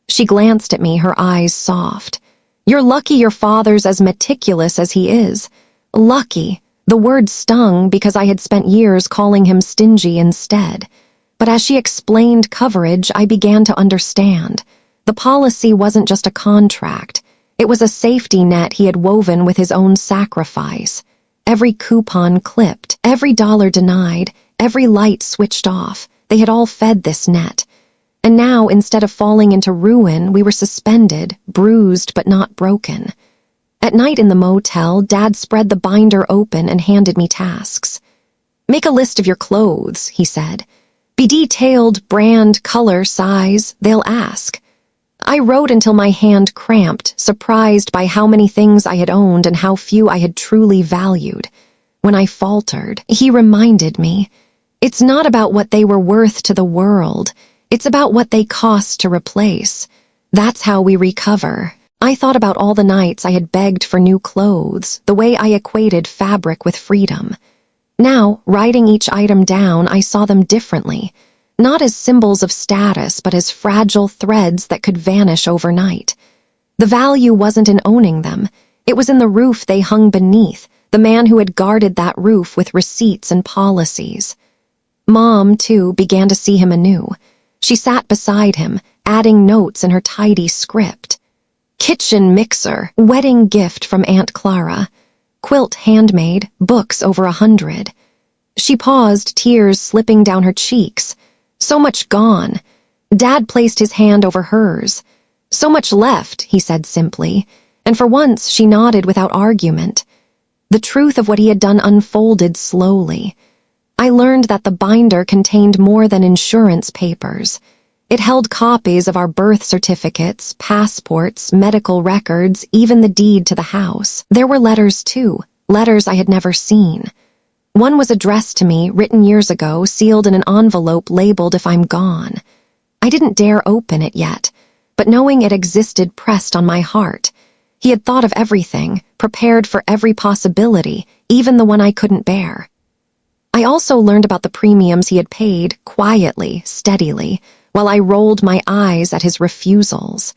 She glanced at me, her eyes soft. "You're lucky your father's as meticulous as he is." Lucky. The word stung because I had spent years calling him Stingy instead. But as she explained coverage, I began to understand. The policy wasn't just a contract. It was a safety net he had woven with his own sacrifice. Every coupon clipped, every dollar denied, every light switched off. They had all fed this net. And now, instead of falling into ruin, we were suspended, bruised but not broken. At night in the motel, Dad spread the binder open and handed me tasks. "Make a list of your clothes," he said. "Be detailed, brand, color, size, they'll ask." I wrote until my hand cramped, surprised by how many things I had owned and how few I had truly valued. When I faltered, he reminded me, "It's not about what they were worth to the world. It's about what they cost to replace. That's how we recover." I thought about all the nights I had begged for new clothes, the way I equated fabric with freedom. Now, writing each item down, I saw them differently, not as symbols of status, but as fragile threads that could vanish overnight. The value wasn't in owning them. It was in the roof they hung beneath, the man who had guarded that roof with receipts and policies. Mom, too, began to see him anew. She sat beside him, adding notes in her tidy script. Kitchen mixer, wedding gift from Aunt Clara. Quilt handmade, books over 100. She paused, tears slipping down her cheeks. So much gone. Dad placed his hand over hers. So much left, he said simply, and for once she nodded without argument. The truth of what he had done unfolded slowly. I learned that the binder contained more than insurance papers. It held copies of our birth certificates, passports, medical records, even the deed to the house. There were letters, too, letters I had never seen. One was addressed to me, written years ago, sealed in an envelope labeled "If I'm gone." I didn't dare open it yet, but knowing it existed pressed on my heart. He had thought of everything, prepared for every possibility, even the one I couldn't bear. I also learned about the premiums he had paid, quietly, steadily, while I rolled my eyes at his refusals.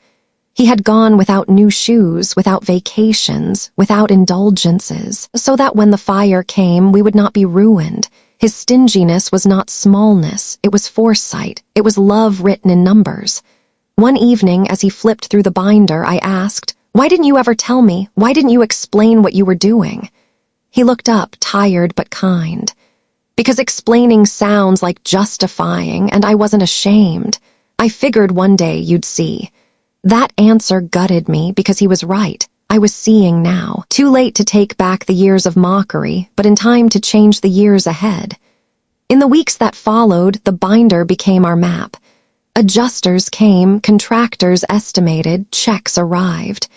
He had gone without new shoes, without vacations, without indulgences, so that when the fire came, we would not be ruined. His stinginess was not smallness, it was foresight, it was love written in numbers. One evening, as he flipped through the binder, I asked, "Why didn't you ever tell me? Why didn't you explain what you were doing?" He looked up, tired but kind. Because explaining sounds like justifying, and I wasn't ashamed. I figured one day you'd see. That answer gutted me because he was right. I was seeing now. Too late to take back the years of mockery, but in time to change the years ahead. In the weeks that followed, the binder became our map. Adjusters came, contractors estimated, checks arrived.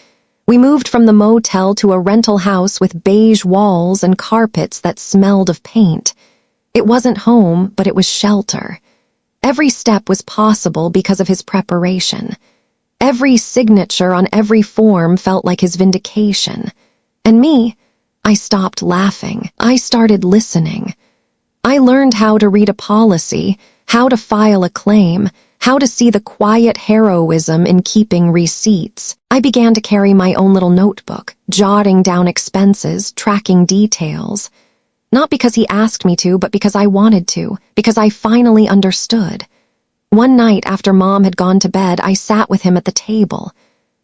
We moved from the motel to a rental house with beige walls and carpets that smelled of paint. It wasn't home, but it was shelter. Every step was possible because of his preparation. Every signature on every form felt like his vindication. And me, I stopped laughing. I started listening. I learned how to read a policy, how to file a claim, how to see the quiet heroism in keeping receipts. I began to carry my own little notebook, jotting down expenses, tracking details. Not because he asked me to, but because I wanted to, because I finally understood. One night after Mom had gone to bed, I sat with him at the table.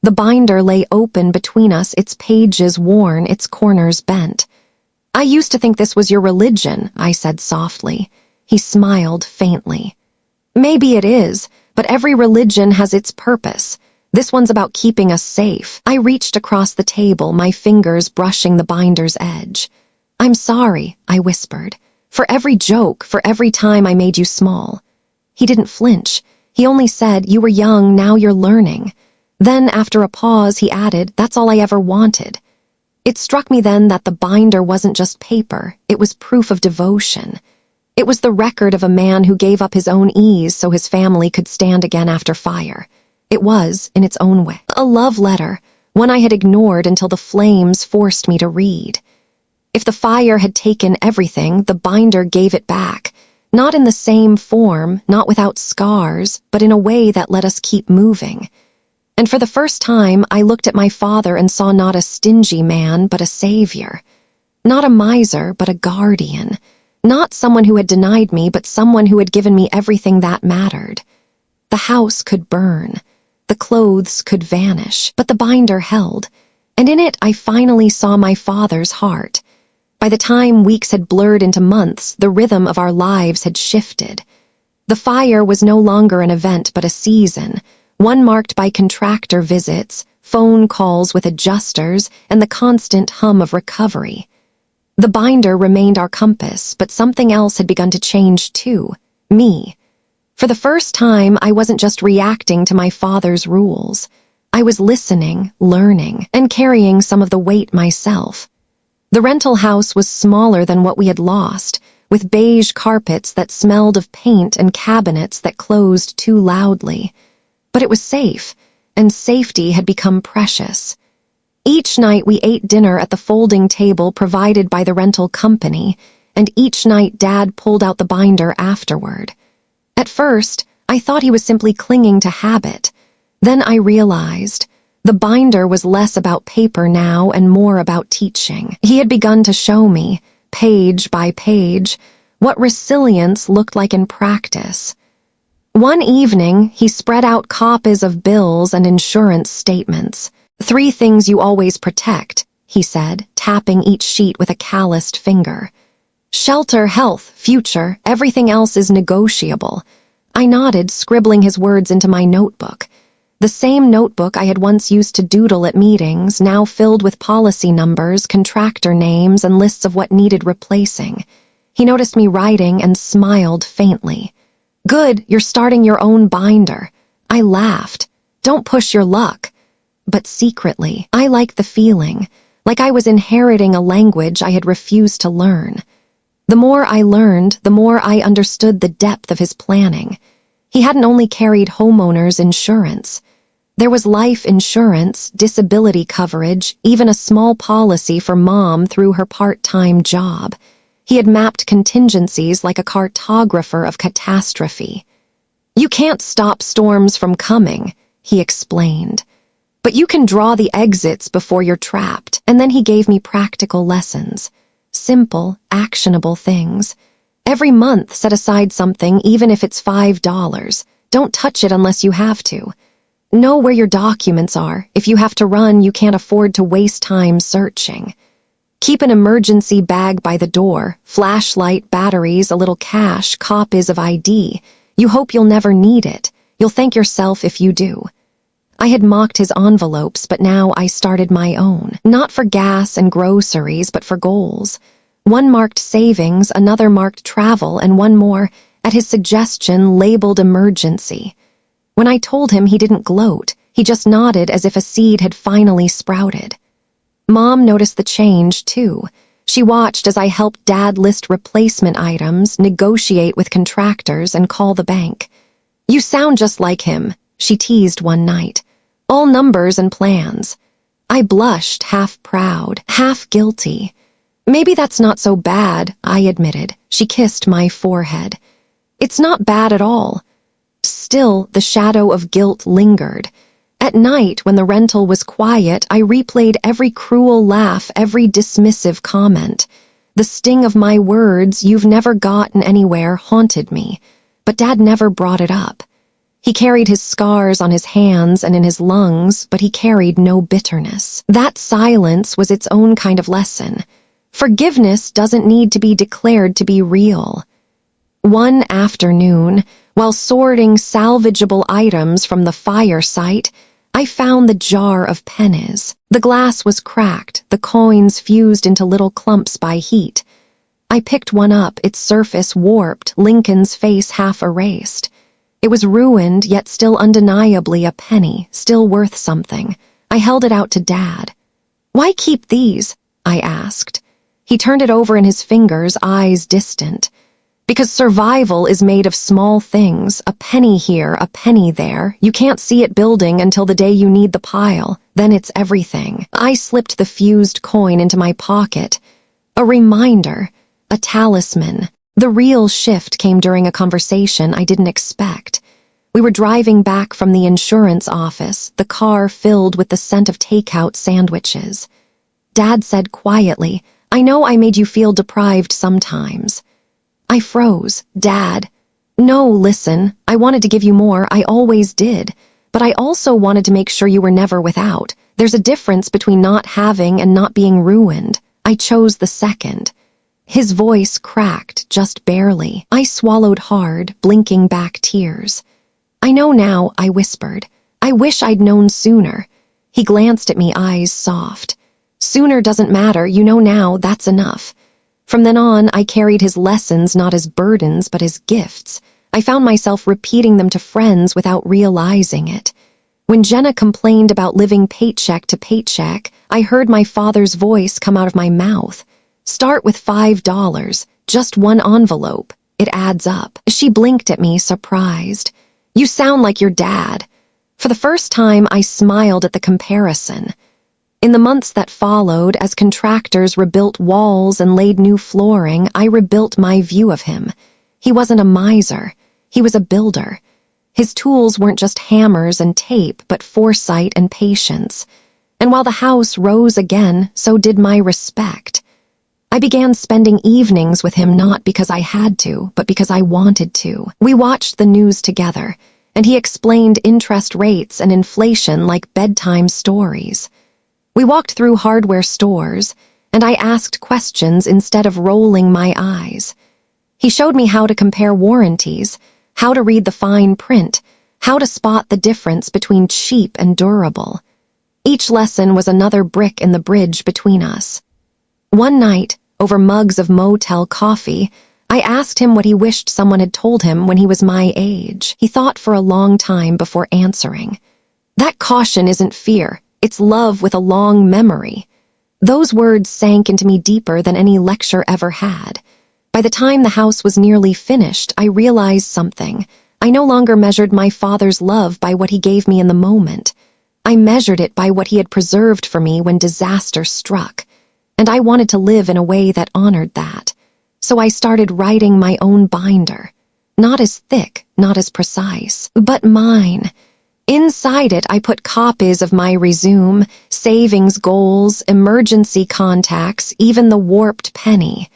The binder lay open between us, its pages worn, its corners bent. "I used to think this was your religion," I said softly. He smiled faintly. "Maybe it is, but every religion has its purpose. This one's about keeping us safe." I reached across the table, my fingers brushing the binder's edge. "I'm sorry," I whispered, "for every joke, for every time I made you small." He didn't flinch. He only said, "You were young, now you're learning." Then, after a pause, he added, "That's all I ever wanted." It struck me then that the binder wasn't just paper, it was proof of devotion. It was the record of a man who gave up his own ease so his family could stand again after fire. It was, in its own way, a love letter, one I had ignored until the flames forced me to read. If the fire had taken everything, the binder gave it back. Not in the same form, not without scars, but in a way that let us keep moving. And for the first time, I looked at my father and saw not a stingy man, but a savior. Not a miser, but a guardian. Not someone who had denied me, but someone who had given me everything that mattered. The house could burn. The clothes could vanish, but the binder held. And in it, I finally saw my father's heart. By the time weeks had blurred into months, the rhythm of our lives had shifted. The fire was no longer an event but a season, one marked by contractor visits, phone calls with adjusters, and the constant hum of recovery. The binder remained our compass, but something else had begun to change too, me. For the first time, I wasn't just reacting to my father's rules. I was listening, learning, and carrying some of the weight myself. The rental house was smaller than what we had lost, with beige carpets that smelled of paint and cabinets that closed too loudly. But it was safe, and safety had become precious. Each night we ate dinner at the folding table provided by the rental company, and each night Dad pulled out the binder afterward. At first, I thought he was simply clinging to habit. Then I realized the binder was less about paper now and more about teaching. He had begun to show me, page by page, what resilience looked like in practice. One evening, he spread out copies of bills and insurance statements. 3 things you always protect, he said, tapping each sheet with a calloused finger. Shelter, health, future, everything else is negotiable. I nodded, scribbling his words into my notebook. The same notebook I had once used to doodle at meetings, now filled with policy numbers, contractor names, and lists of what needed replacing. He noticed me writing and smiled faintly. Good, you're starting your own binder. I laughed. Don't push your luck. But secretly, I liked the feeling, like I was inheriting a language I had refused to learn. The more I learned, the more I understood the depth of his planning. He hadn't only carried homeowners insurance. There was life insurance, disability coverage, even a small policy for Mom through her part-time job. He had mapped contingencies like a cartographer of catastrophe. You can't stop storms from coming, he explained. But you can draw the exits before you're trapped. And then he gave me practical lessons. Simple, actionable things. Every month, set aside something, even if it's $5. Don't touch it unless you have to. Know where your documents are. If you have to run, you can't afford to waste time searching. Keep an emergency bag by the door, flashlight, batteries, a little cash, copies of ID. You hope you'll never need it. You'll thank yourself if you do. I had mocked his envelopes, but now I started my own. Not for gas and groceries, but for goals. One marked savings, another marked travel, and one more, at his suggestion, labeled emergency. When I told him, he didn't gloat. He just nodded as if a seed had finally sprouted. Mom noticed the change, too. She watched as I helped Dad list replacement items, negotiate with contractors, and call the bank. You sound just like him, she teased one night. All numbers and plans. I blushed, half proud, half guilty. Maybe that's not so bad, I admitted. She kissed my forehead. It's not bad at all. Still, the shadow of guilt lingered. At night, when the rental was quiet, I replayed every cruel laugh, every dismissive comment. The sting of my words, "You've never gotten anywhere," haunted me. But Dad never brought it up. He carried his scars on his hands and in his lungs, but he carried no bitterness. That silence was its own kind of lesson. Forgiveness doesn't need to be declared to be real. One afternoon, while sorting salvageable items from the fire site, I found the jar of pennies. The glass was cracked, the coins fused into little clumps by heat. I picked one up, its surface warped, Lincoln's face half erased. It was ruined, yet still undeniably a penny, still worth something. I held it out to Dad. "Why keep these?" I asked. He turned it over in his fingers, eyes distant. "Because survival is made of small things, a penny here, a penny there. You can't see it building until the day you need the pile. Then it's everything." I slipped the fused coin into my pocket. A reminder, a talisman. The real shift came during a conversation I didn't expect. We were driving back from the insurance office, the car filled with the scent of takeout sandwiches. Dad said quietly, "I know I made you feel deprived sometimes." I froze. "Dad." "No, listen, I wanted to give you more, I always did. But I also wanted to make sure you were never without. There's a difference between not having and not being ruined. I chose the second." His voice cracked, just barely. I swallowed hard, blinking back tears. "I know now," I whispered. "I wish I'd known sooner." He glanced at me, eyes soft. "Sooner doesn't matter, you know now, that's enough." From then on, I carried his lessons not as burdens, but as gifts. I found myself repeating them to friends without realizing it. When Jenna complained about living paycheck to paycheck, I heard my father's voice come out of my mouth. "Start with $5, just one envelope. It adds up." She blinked at me, surprised. "You sound like your dad." For the first time, I smiled at the comparison. In the months that followed, as contractors rebuilt walls and laid new flooring, I rebuilt my view of him. He wasn't a miser. He was a builder. His tools weren't just hammers and tape, but foresight and patience. And while the house rose again, so did my respect. I began spending evenings with him not because I had to, but because I wanted to. We watched the news together, and he explained interest rates and inflation like bedtime stories. We walked through hardware stores, and I asked questions instead of rolling my eyes. He showed me how to compare warranties, how to read the fine print, how to spot the difference between cheap and durable. Each lesson was another brick in the bridge between us. One night, over mugs of motel coffee, I asked him what he wished someone had told him when he was my age. He thought for a long time before answering. That caution isn't fear, it's love with a long memory. Those words sank into me deeper than any lecture ever had. By the time the house was nearly finished, I realized something. I no longer measured my father's love by what he gave me in the moment. I measured it by what he had preserved for me when disaster struck. And I wanted to live in a way that honored that. So I started writing my own binder. Not as thick, not as precise, but mine. Inside it, I put copies of my resume, savings goals, emergency contacts, even the warped penny.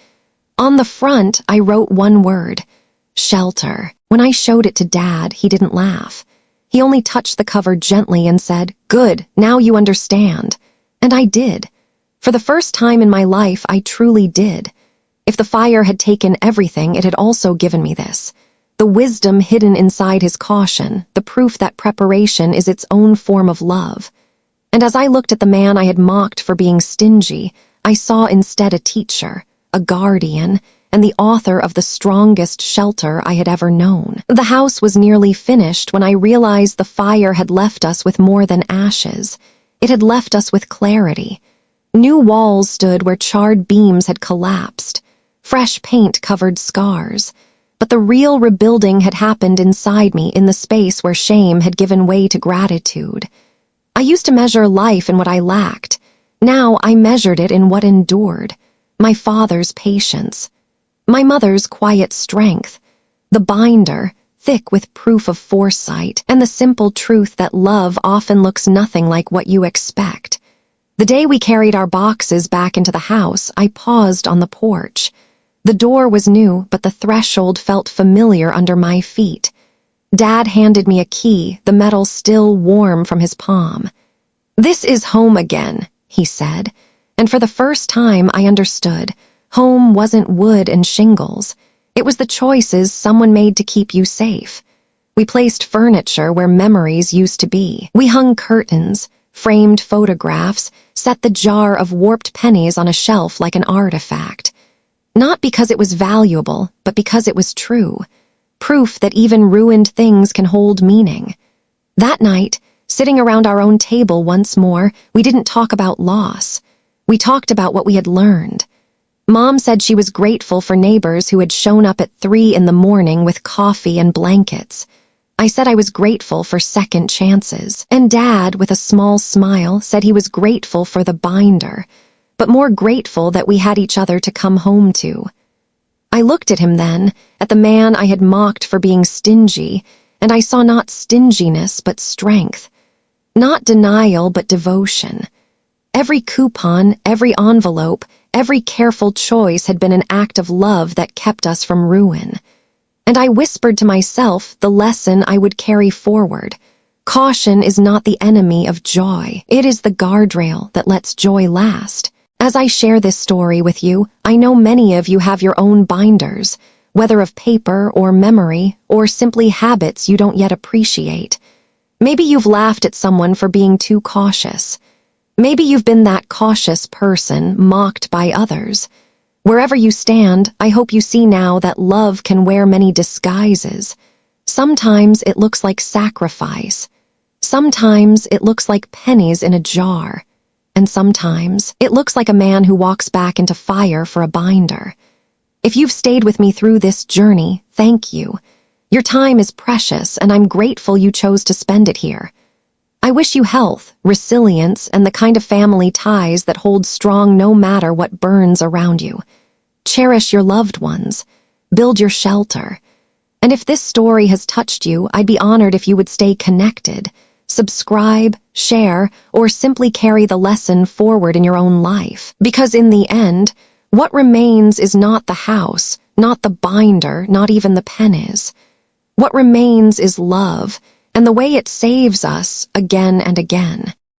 On the front, I wrote one word: shelter. When I showed it to Dad, he didn't laugh. He only touched the cover gently and said, "Good, now you understand." And I did. For the first time in my life, I truly did. If the fire had taken everything, it had also given me this. The wisdom hidden inside his caution, the proof that preparation is its own form of love. And as I looked at the man I had mocked for being stingy, I saw instead a teacher, a guardian, and the author of the strongest shelter I had ever known. The house was nearly finished when I realized the fire had left us with more than ashes. It had left us with clarity. New walls stood where charred beams had collapsed. Fresh paint covered scars. But the real rebuilding had happened inside me, in the space where shame had given way to gratitude. I used to measure life in what I lacked. Now I measured it in what endured. My father's patience. My mother's quiet strength. The binder, thick with proof of foresight, and the simple truth that love often looks nothing like what you expect. The day we carried our boxes back into the house, I paused on the porch. The door was new, but the threshold felt familiar under my feet. Dad handed me a key, the metal still warm from his palm. "This is home again," he said, and for the first time I understood. Home wasn't wood and shingles. It was the choices someone made to keep you safe. We placed furniture where memories used to be. We hung curtains, framed photographs, set the jar of warped pennies on a shelf like an artifact. Not because it was valuable, but because it was true. Proof that even ruined things can hold meaning. That night, sitting around our own table once more, we didn't talk about loss. We talked about what we had learned. Mom said she was grateful for neighbors who had shown up at 3 in the morning with coffee and blankets. I said I was grateful for second chances. And Dad, with a small smile, said he was grateful for the binder, but more grateful that we had each other to come home to. I looked at him then, at the man I had mocked for being stingy, and I saw not stinginess but strength. Not denial but devotion. Every coupon, every envelope, every careful choice had been an act of love that kept us from ruin. And I whispered to myself the lesson I would carry forward. Caution is not the enemy of joy. It is the guardrail that lets joy last. As I share this story with you, I know many of you have your own binders, whether of paper or memory, or simply habits you don't yet appreciate. Maybe you've laughed at someone for being too cautious. Maybe you've been that cautious person mocked by others. Wherever you stand, I hope you see now that love can wear many disguises. Sometimes it looks like sacrifice. Sometimes it looks like pennies in a jar. And sometimes it looks like a man who walks back into fire for a binder. If you've stayed with me through this journey, thank you. Your time is precious, and I'm grateful you chose to spend it here. I wish you health, resilience, and the kind of family ties that hold strong no matter what burns around you. Cherish your loved ones. Build your shelter. And if this story has touched you, I'd be honored if you would stay connected. Subscribe, share, or simply carry the lesson forward in your own life. Because in the end, what remains is not the house, not the binder, not even the pennies. What remains is love, and the way it saves us again and again.